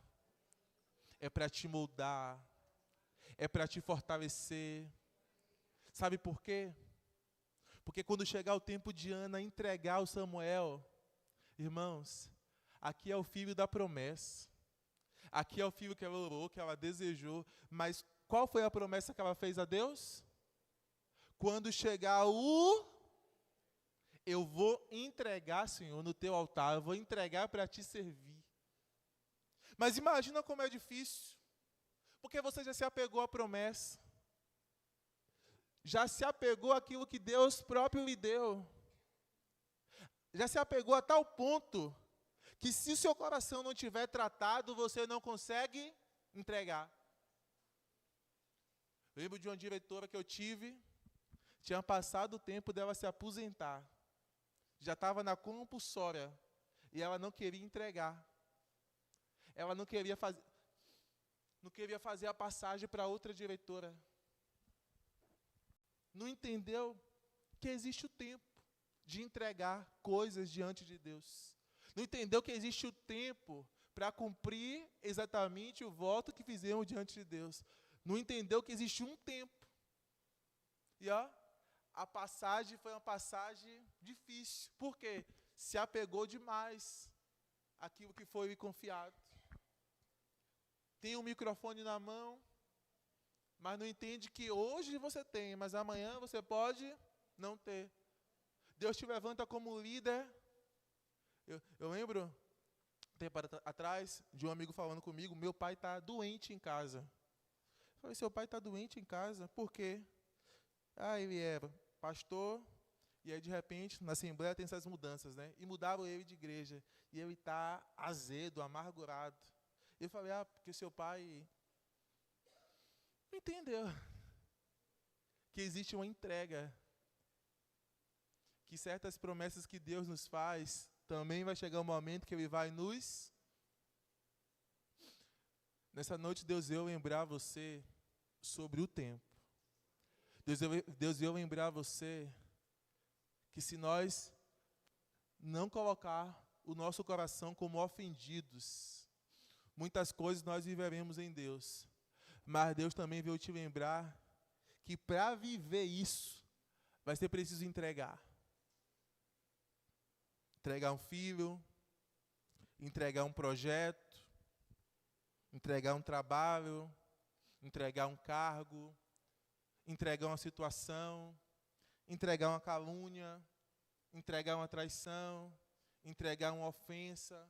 é para te moldar, é para te fortalecer. Sabe por quê? Porque quando chegar o tempo de Ana entregar o Samuel, irmãos, aqui é o filho da promessa. Aqui é o filho que ela orou, que ela desejou. Mas qual foi a promessa que ela fez a Deus? Quando chegar eu vou entregar, Senhor, no teu altar, eu vou entregar para te servir. Mas imagina como é difícil, porque você já se apegou à promessa. Já se apegou àquilo que Deus próprio lhe deu. Já se apegou a tal ponto que se o seu coração não tiver tratado, você não consegue entregar. Lembro de uma diretora que eu tive, tinha passado o tempo dela se aposentar. Já estava na compulsória e ela não queria entregar. Ela não queria fazer a passagem para outra diretora. Não entendeu que existe o tempo de entregar coisas diante de Deus. Não entendeu que existe o tempo para cumprir exatamente o voto que fizemos diante de Deus. Não entendeu que existe um tempo. E a passagem foi uma passagem difícil. Por quê? Se apegou demais àquilo que foi lhe confiado. Tem um microfone na mão, mas não entende que hoje você tem, mas amanhã você pode não ter. Deus te levanta como líder. Eu lembro, um tempo atrás, de um amigo falando comigo, meu pai está doente em casa. Eu falei, seu pai está doente em casa? Por quê? Ele era pastor, e aí de repente, na Assembleia tem essas mudanças, né? E mudaram ele de igreja. E ele está azedo, amargurado. Eu falei, porque seu pai não entendeu que existe uma entrega, que certas promessas que Deus nos faz, também vai chegar um momento que Ele vai nos... Nessa noite, Deus veio lembrar você sobre o tempo. Deus veio lembrar você que se nós não colocar o nosso coração como ofendidos, muitas coisas nós viveremos em Deus. Mas Deus também veio te lembrar que para viver isso, vai ser preciso entregar. Entregar um filho, entregar um projeto, entregar um trabalho, entregar um cargo, entregar uma situação, entregar uma calúnia, entregar uma traição, entregar uma ofensa.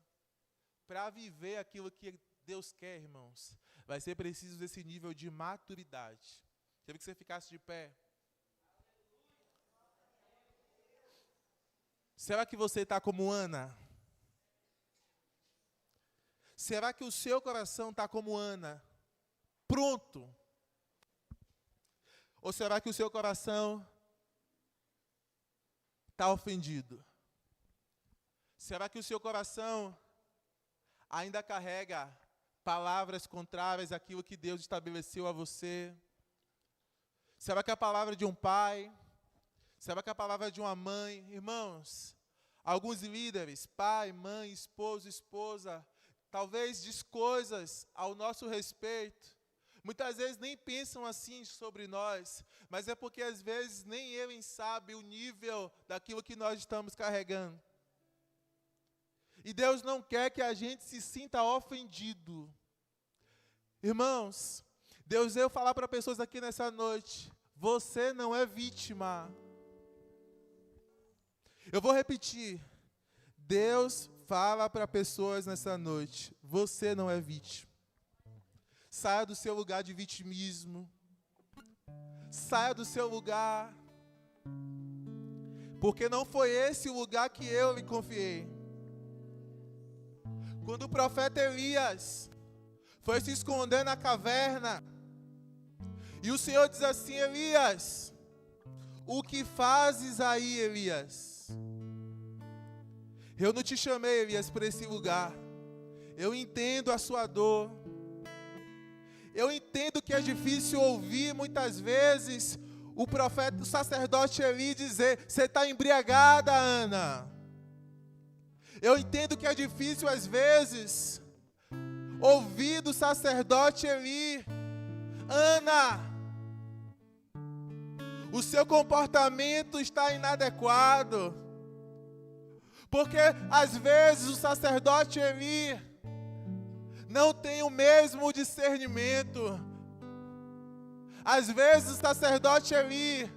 Para viver aquilo que Deus quer, irmãos, vai ser preciso desse nível de maturidade. Queria que você ficasse de pé. Será que você está como Ana? Será que o seu coração está como Ana? Pronto? Ou será que o seu coração está ofendido? Será que o seu coração ainda carrega palavras contrárias àquilo que Deus estabeleceu a você? Será que a palavra de um pai? Será que a palavra de uma mãe? Irmãos, alguns líderes, pai, mãe, esposo, esposa, talvez diz coisas ao nosso respeito. Muitas vezes nem pensam assim sobre nós, mas é porque às vezes nem eles sabem o nível daquilo que nós estamos carregando. E Deus não quer que a gente se sinta ofendido. Irmãos, Deus veio falar para pessoas aqui nessa noite: você não é vítima. Eu vou repetir. Deus fala para pessoas nessa noite: você não é vítima. Saia do seu lugar de vitimismo. Saia do seu lugar. Porque não foi esse o lugar que eu lhe confiei. Quando o profeta Elias foi se esconder na caverna, e o Senhor diz assim: Elias, o que fazes aí, Elias? Eu não te chamei, Elias, para esse lugar. Eu entendo a sua dor. Eu entendo que é difícil ouvir muitas vezes o profeta, o sacerdote Eli dizer: você está embriagada, Ana. Eu entendo que é difícil às vezes ouvir do sacerdote Eli: Ana, o seu comportamento está inadequado. Porque às vezes o sacerdote Eli não tem o mesmo discernimento. Às vezes o sacerdote Eli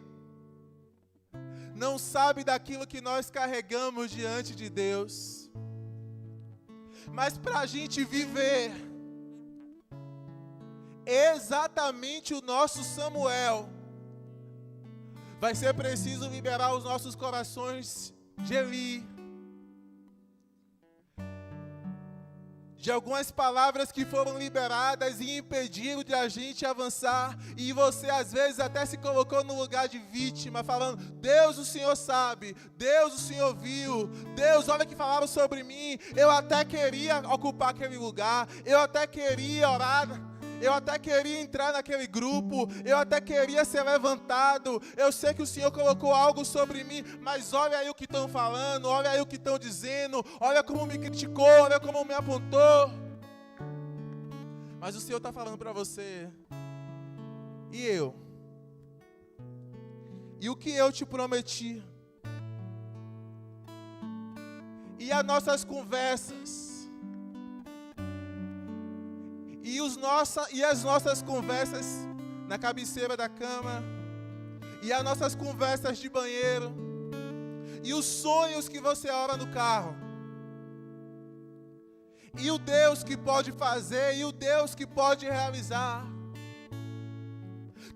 não sabe daquilo que nós carregamos diante de Deus. Mas para a gente viver exatamente o nosso Samuel, vai ser preciso liberar os nossos corações de Eli, de algumas palavras que foram liberadas e impediram de a gente avançar. E você às vezes até se colocou no lugar de vítima, falando: Deus, o Senhor sabe, Deus, o Senhor viu, Deus, olha que falaram sobre mim. Eu até queria ocupar aquele lugar, eu até queria orar, eu até queria entrar naquele grupo, eu até queria ser levantado. Eu sei que o Senhor colocou algo sobre mim, mas olha aí o que estão falando, olha aí o que estão dizendo, olha como me criticou, olha como me apontou. Mas o Senhor está falando para você: e eu? E o que eu te prometi? E as nossas conversas? E as nossas conversas na cabeceira da cama, e as nossas conversas de banheiro, e os sonhos que você ora no carro, e o Deus que pode fazer, e o Deus que pode realizar.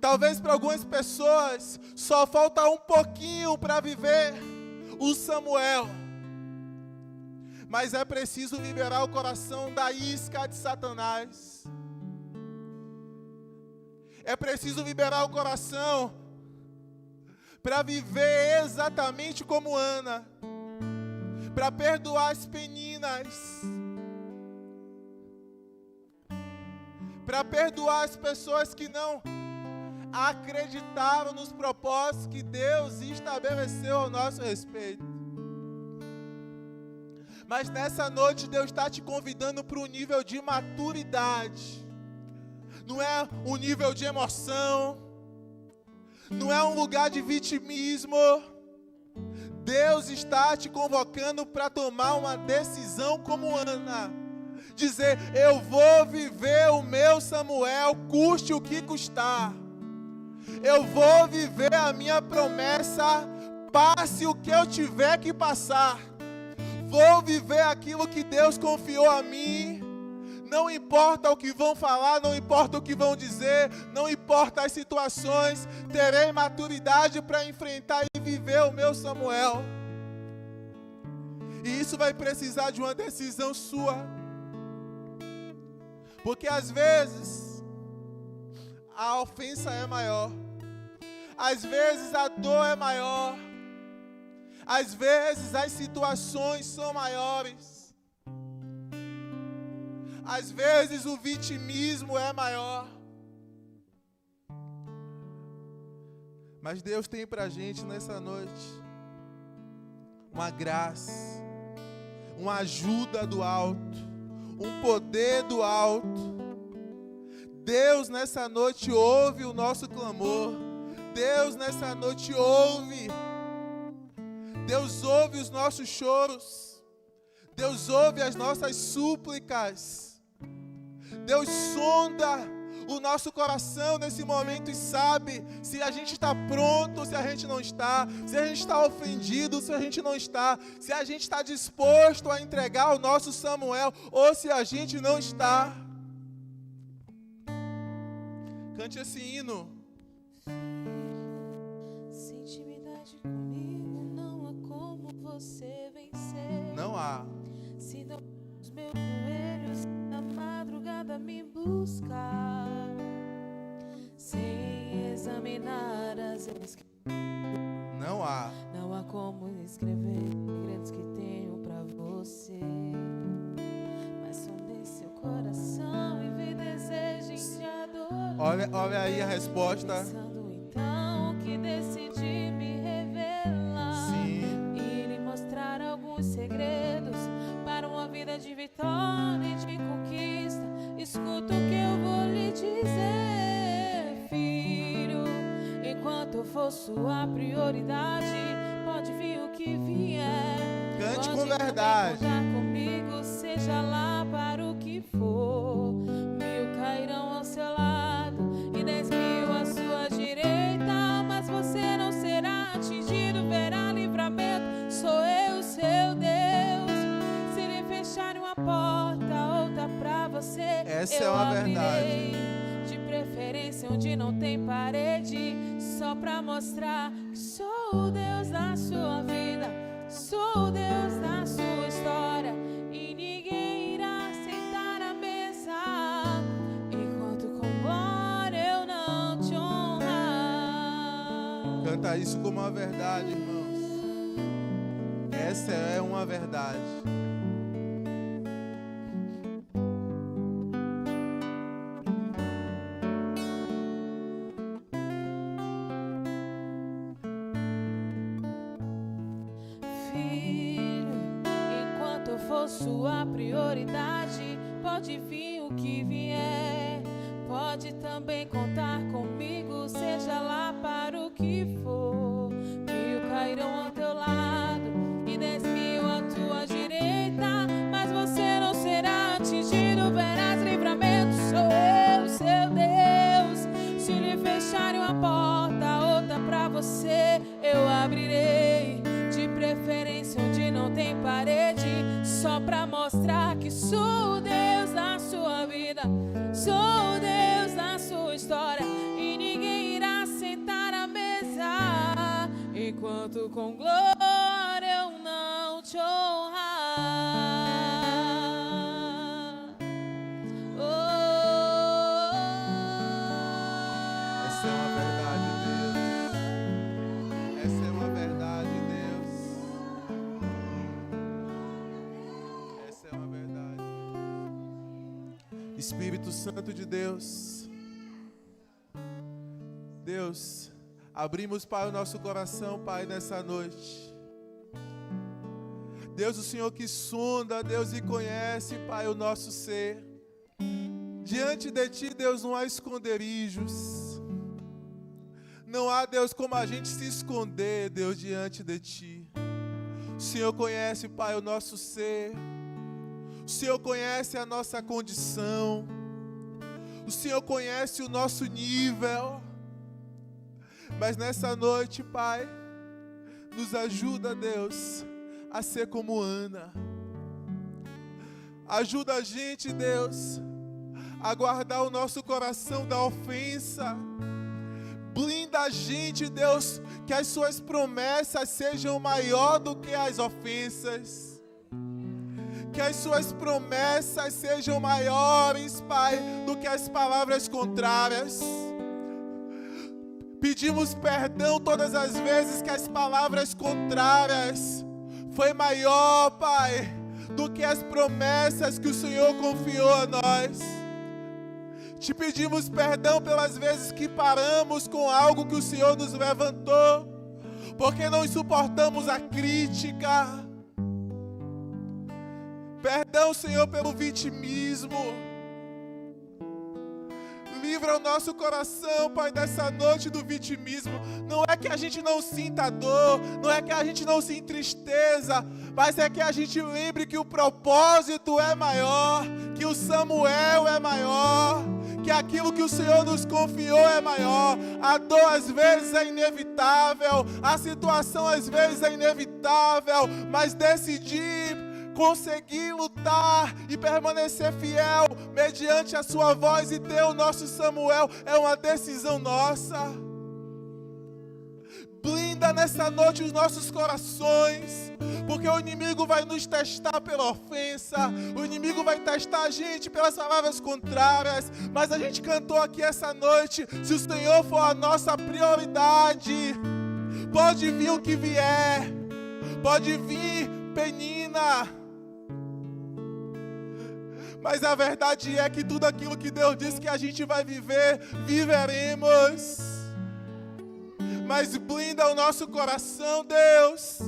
Talvez para algumas pessoas só falta um pouquinho para viver o Samuel. Mas é preciso liberar o coração da isca de Satanás. É preciso liberar o coração para viver exatamente como Ana, para perdoar as peninas, para perdoar as pessoas que não acreditaram nos propósitos que Deus estabeleceu ao nosso respeito. Mas nessa noite Deus está te convidando para um nível de maturidade. Não é um nível de emoção. Não é um lugar de vitimismo. Deus está te convocando para tomar uma decisão como Ana. Dizer: eu vou viver o meu Samuel, custe o que custar. Eu vou viver a minha promessa, passe o que eu tiver que passar. Vou viver aquilo que Deus confiou a mim. Não importa o que vão falar, não importa o que vão dizer, não importa as situações, terei maturidade para enfrentar e viver o meu Samuel. E isso vai precisar de uma decisão sua. Porque às vezes a ofensa é maior. Às vezes a dor é maior. Às vezes as situações são maiores. Às vezes o vitimismo é maior. Mas Deus tem pra gente nessa noite uma graça, uma ajuda do alto, um poder do alto. Deus nessa noite ouve o nosso clamor. Deus nessa noite ouve. Deus ouve os nossos choros. Deus ouve as nossas súplicas. Deus sonda o nosso coração nesse momento e sabe se a gente está pronto, se a gente não está, se a gente está ofendido, se a gente não está, se a gente está disposto a entregar o nosso Samuel ou se a gente não está. Cante esse hino. Se intimidade comigo não há como você vencer. Não há. Se não os meus joelhos na madrugada me buscar, sem examinar as escrituras, Não há. não há como escrever segredos que tenho pra você. Mas sonde seu coração e vê desejo em te adorar. Olha aí a resposta. Pensando então que decidi me revelar. Sim. E lhe mostrar alguns segredos para uma vida de vitória e de conquista. Escuta o que eu vou lhe dizer, filho. Enquanto eu for sua prioridade, pode vir o que vier. Cante Pode com verdade. contar comigo, seja lá para o que for. 1000 cairão ao seu lado e 10.000 à sua direita, mas você não será atingido, verá livramento. Sou eu, seu Deus. Se lhe fecharem uma porta, outra pra você, Essa eu é uma abrirei. verdade. De preferência onde não tem parede, só pra mostrar que sou o Deus da sua vida, sou o Deus da sua história. E ninguém irá sentar à mesa enquanto com glória eu não te honrar. Canta isso como uma verdade, irmãos. Essa é uma verdade. Filho, enquanto eu for sua prioridade, pode vir o que vier. Pode também contar comigo, seja lá para o que for. 1000 cairão ao teu lado e 10.000 à tua direita, mas você não será atingido, verás livramento. Sou eu, seu Deus. Se lhe fecharem uma porta, outra pra você, eu abrirei. De preferência onde não tem parede, só pra mostrar que sou o Deus da sua vida, sou o Deus da sua história. E ninguém irá sentar à mesa enquanto com glória eu não te honrar. Oh, Essa é uma verdade, Deus. Essa é uma verdade, Deus. Essa é uma verdade. Espírito Santo de Deus. Deus, abrimos, Pai, o nosso coração, Pai, nessa noite. Deus, o Senhor que sonda, Deus, e conhece, Pai, o nosso ser. Diante de Ti, Deus, não há esconderijos. Não há, Deus, como a gente se esconder, Deus, diante de Ti. O Senhor conhece, Pai, o nosso ser. O Senhor conhece a nossa condição. O Senhor conhece o nosso nível. Mas nessa noite, Pai, nos ajuda, Deus, a ser como Ana. Ajuda a gente, Deus, a guardar o nosso coração da ofensa. Blinda a gente, Deus, que as suas promessas sejam maior do que as ofensas. Que as suas promessas sejam maiores, Pai, do que as palavras contrárias. Pedimos perdão todas as vezes que as palavras contrárias foi maior, Pai, do que as promessas que o Senhor confiou a nós. Te pedimos perdão pelas vezes que paramos com algo que o Senhor nos levantou, porque não suportamos a crítica. Perdão, Senhor, pelo vitimismo. Livra o nosso coração, Pai, dessa noite do vitimismo. Não é que a gente não sinta dor, não é que a gente não sinta tristeza, mas é que a gente lembre que o propósito é maior, que o Samuel é maior, que aquilo que o Senhor nos confiou é maior. A dor às vezes é inevitável, a situação às vezes é inevitável, mas decidir conseguir lutar e permanecer fiel mediante a sua voz e ter o nosso Samuel é uma decisão nossa. Blinda nessa noite os nossos corações, porque o inimigo vai nos testar pela ofensa, o inimigo vai testar a gente pelas palavras contrárias, mas a gente cantou aqui essa noite: se o Senhor for a nossa prioridade, pode vir o que vier, pode vir penina, mas a verdade é que tudo aquilo que Deus disse que a gente vai viver, viveremos. Mas blinda o nosso coração, Deus.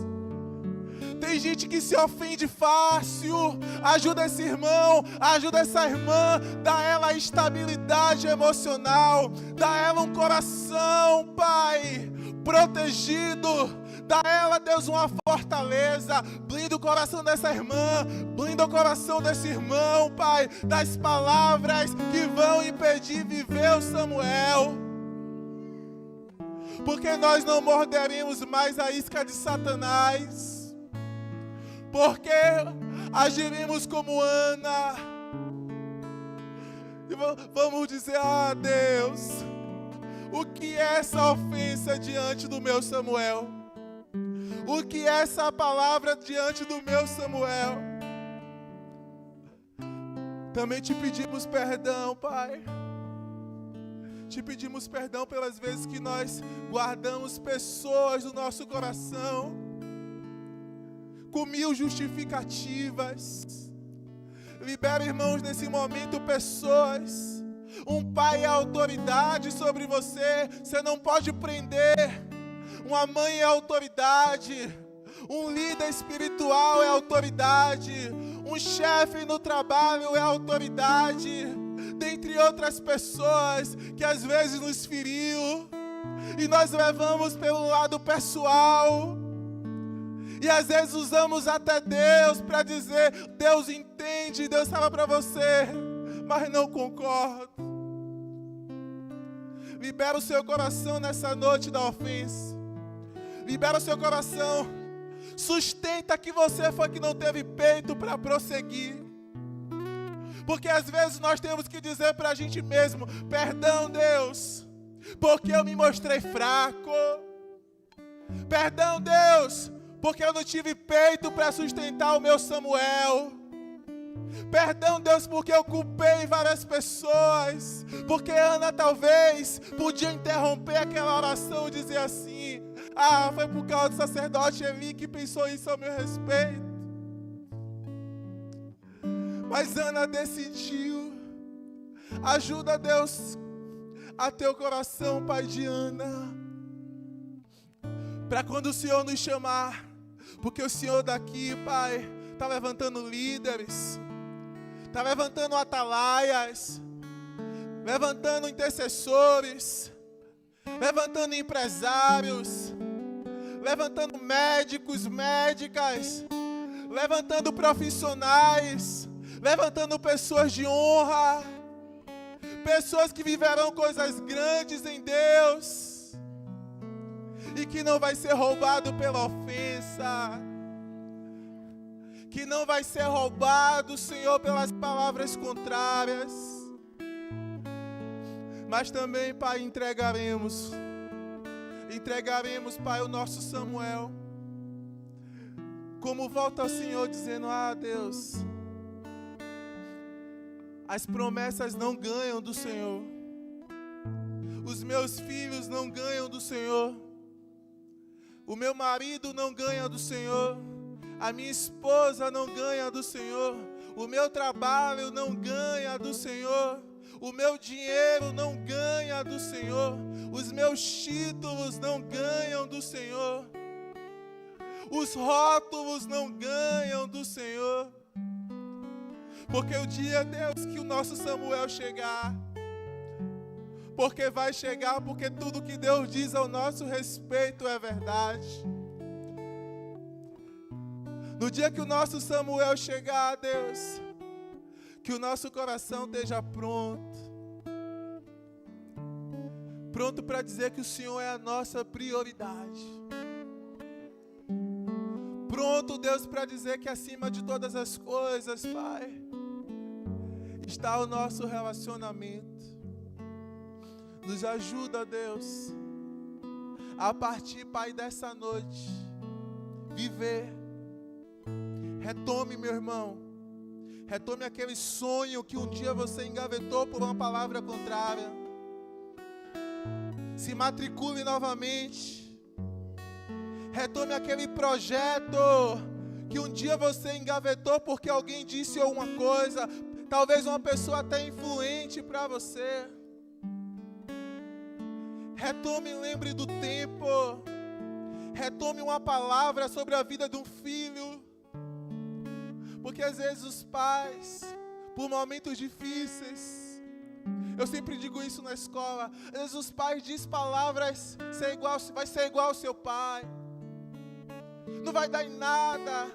Tem gente que se ofende fácil. Ajuda esse irmão, ajuda essa irmã. Dá ela estabilidade emocional. Dá ela um coração, Pai, protegido. Dá ela, Deus, uma fortaleza. Blinda o coração dessa irmã. Blinda o coração desse irmão, Pai, das palavras que vão impedir viver o Samuel. Porque nós não morderemos mais a isca de Satanás. Porque agiremos como Ana. E vamos dizer: ah, Deus, o que é essa ofensa diante do meu Samuel? O que é essa palavra diante do meu Samuel? Também te pedimos perdão, Pai. Te pedimos perdão pelas vezes que nós guardamos pessoas no nosso coração com 1000 justificativas. Libera, irmãos, nesse momento pessoas. Um pai é autoridade sobre você. Você não pode prender. Uma mãe é autoridade. Um líder espiritual é autoridade. Um chefe no trabalho é autoridade. Dentre outras pessoas que às vezes nos feriu. E nós levamos pelo lado pessoal. E às vezes usamos até Deus para dizer: Deus entende, Deus fala para você, mas não concordo. Libera o seu coração nessa noite da ofensa. Libera o seu coração. Sustenta que você foi que não teve peito para prosseguir. Porque às vezes nós temos que dizer para a gente mesmo: perdão, Deus, porque eu me mostrei fraco. Perdão, Deus, porque eu não tive peito para sustentar o meu Samuel. Perdão, Deus, porque eu culpei várias pessoas. Porque Ana talvez podia interromper aquela oração e dizer assim: ah, foi por causa do sacerdote Eli que pensou isso ao meu respeito. Mas Ana decidiu. Ajuda, Deus, a teu coração, Pai, de Ana, para quando o Senhor nos chamar, porque o Senhor daqui, Pai, está levantando líderes, está levantando atalaias, levantando intercessores, levantando empresários, levantando médicos, médicas, levantando profissionais, levantando pessoas de honra, pessoas que viverão coisas grandes em Deus e que não vai ser roubado pela ofensa, que não vai ser roubado, Senhor, pelas palavras contrárias, mas também, Pai, entregaremos, Pai, o nosso Samuel, como volta ao Senhor dizendo: ah, Deus, as promessas não ganham do Senhor. Os meus filhos não ganham do Senhor. O meu marido não ganha do Senhor. A minha esposa não ganha do Senhor. O meu trabalho não ganha do Senhor. O meu dinheiro não ganha do Senhor. Os meus títulos não ganham do Senhor. Os rótulos não ganham do Senhor. Porque o dia, Deus, que o nosso Samuel chegar, porque vai chegar, porque tudo que Deus diz ao nosso respeito é verdade. No dia que o nosso Samuel chegar, Deus, que o nosso coração esteja pronto. Pronto para dizer que o Senhor é a nossa prioridade. Pronto, Deus, para dizer que acima de todas as coisas, Pai, está o nosso relacionamento. Nos ajuda, Deus, a partir, Pai, dessa noite, viver. Retome, meu irmão. Retome aquele sonho que um dia você engavetou por uma palavra contrária. Se matricule novamente. Retome aquele projeto que um dia você engavetou porque alguém disse alguma coisa. Talvez uma pessoa até influente para você. Retome e lembre do tempo. Retome uma palavra sobre a vida de um filho. Porque às vezes os pais, por momentos difíceis, eu sempre digo isso na escola, às vezes os pais dizem palavras, vai ser igual ao seu pai, não vai dar em nada,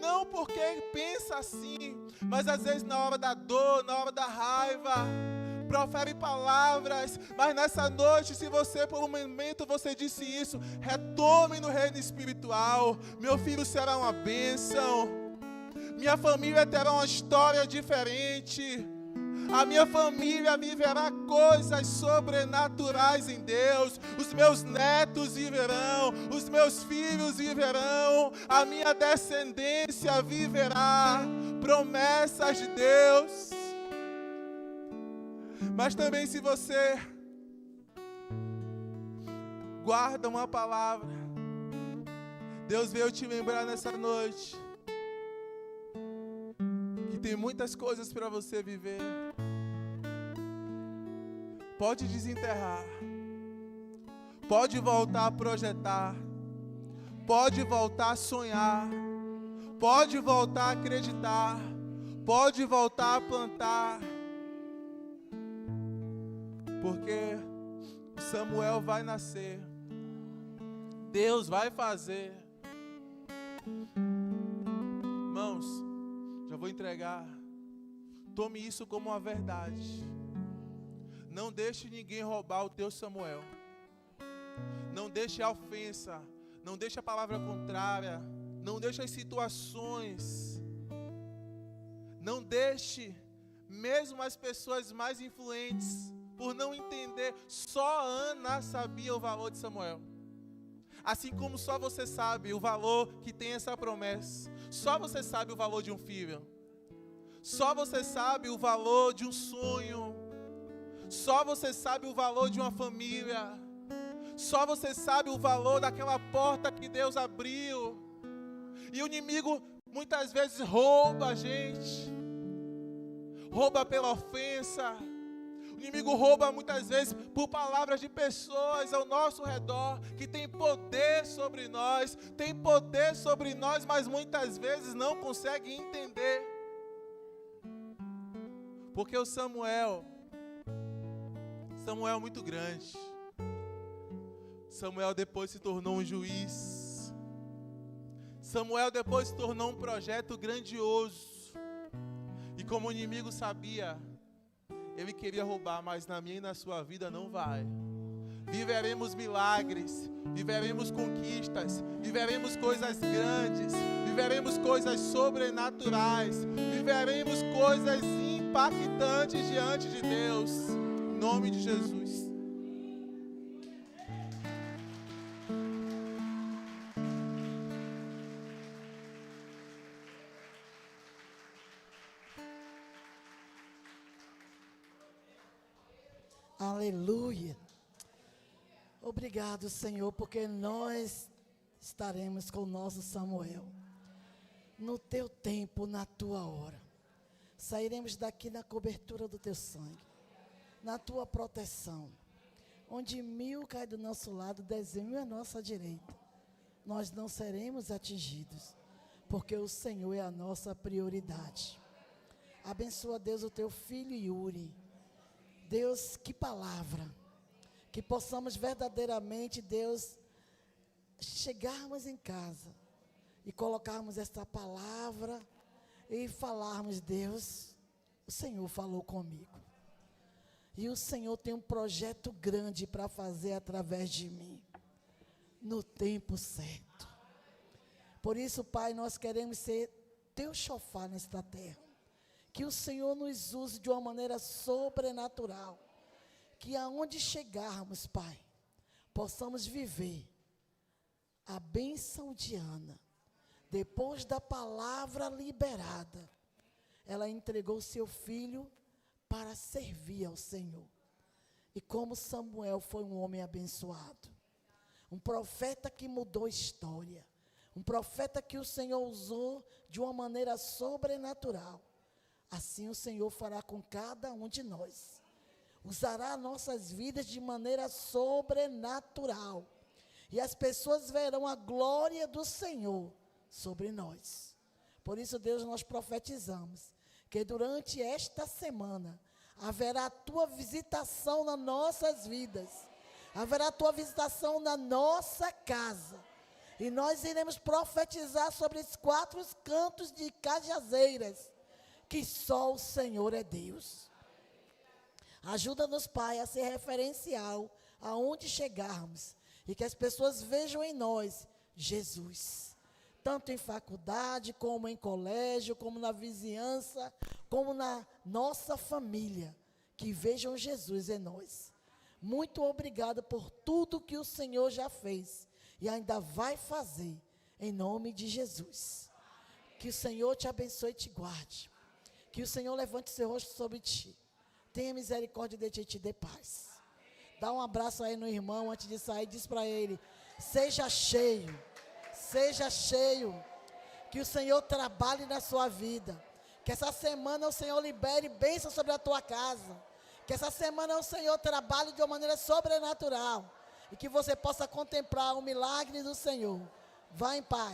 não porque ele pensa assim, mas às vezes na hora da dor, na hora da raiva, profere palavras, mas nessa noite, se você por um momento você disse isso, retome no reino espiritual, meu filho será uma bênção. Minha família terá uma história diferente. A minha família viverá coisas sobrenaturais em Deus. Os meus netos viverão. Os meus filhos viverão. A minha descendência viverá. Promessas de Deus. Mas também se você guarda uma palavra, Deus veio te lembrar nessa noite tem muitas coisas para você viver. Pode desenterrar. Pode voltar a projetar. Pode voltar a sonhar. Pode voltar a acreditar. Pode voltar a plantar. Porque Samuel vai nascer. Deus vai fazer. Irmãos, já vou entregar. Tome isso como uma verdade. Não deixe ninguém roubar o teu Samuel. Não deixe a ofensa. Não deixe a palavra contrária. Não deixe as situações. Não deixe mesmo as pessoas mais influentes, por não entender. Só Ana sabia o valor de Samuel. Assim como só você sabe o valor que tem essa promessa. Só você sabe o valor de um filho. Só você sabe o valor de um sonho. Só você sabe o valor de uma família. Só você sabe o valor daquela porta que Deus abriu. E o inimigo muitas vezes rouba a gente. Rouba pela ofensa. O inimigo rouba muitas vezes por palavras de pessoas ao nosso redor que tem poder sobre nós, mas muitas vezes não consegue entender. Porque o Samuel é muito grande. Samuel depois se tornou um juiz. Samuel depois se tornou um projeto grandioso. E como o inimigo sabia, ele queria roubar, mas na minha e na sua vida não vai. Viveremos milagres, viveremos conquistas, viveremos coisas grandes, viveremos coisas sobrenaturais, viveremos coisas impactantes diante de Deus. Em nome de Jesus. Aleluia. Obrigado, Senhor, porque nós estaremos com o nosso Samuel. No teu tempo, na tua hora. Sairemos daqui na cobertura do teu sangue. Na tua proteção. Onde 1000 cai do nosso lado, 10.000 à nossa direita. Nós não seremos atingidos. Porque o Senhor é a nossa prioridade. Abençoa, Deus, o teu filho Yuri. Deus, que palavra. Que possamos verdadeiramente, Deus, chegarmos em casa e colocarmos esta palavra e falarmos: Deus, o Senhor falou comigo. E o Senhor tem um projeto grande para fazer através de mim, no tempo certo. Por isso, Pai, nós queremos ser teu chofar nesta terra. Que o Senhor nos use de uma maneira sobrenatural. Que aonde chegarmos, Pai, possamos viver a bênção de Ana. Depois da palavra liberada, ela entregou seu filho para servir ao Senhor. E como Samuel foi um homem abençoado, um profeta que mudou história, um profeta que o Senhor usou de uma maneira sobrenatural, assim o Senhor fará com cada um de nós. Usará nossas vidas de maneira sobrenatural. E as pessoas verão a glória do Senhor sobre nós. Por isso, Deus, nós profetizamos que durante esta semana haverá a tua visitação nas nossas vidas. Haverá a tua visitação na nossa casa. E nós iremos profetizar sobre os 4 cantos de Cajazeiras, que só o Senhor é Deus. Ajuda-nos, Pai, a ser referencial aonde chegarmos. E que as pessoas vejam em nós Jesus. Tanto em faculdade, como em colégio, como na vizinhança, como na nossa família. Que vejam Jesus em nós. Muito obrigado por tudo que o Senhor já fez. E ainda vai fazer. Em nome de Jesus. Que o Senhor te abençoe e te guarde. Que o Senhor levante seu rosto sobre ti. Tenha misericórdia de ti e te dê paz. Dá um abraço aí no irmão antes de sair. Diz para ele: seja cheio. Seja cheio. Que o Senhor trabalhe na sua vida. Que essa semana o Senhor libere bênção sobre a tua casa. Que essa semana o Senhor trabalhe de uma maneira sobrenatural. E que você possa contemplar o milagre do Senhor. Vá em paz.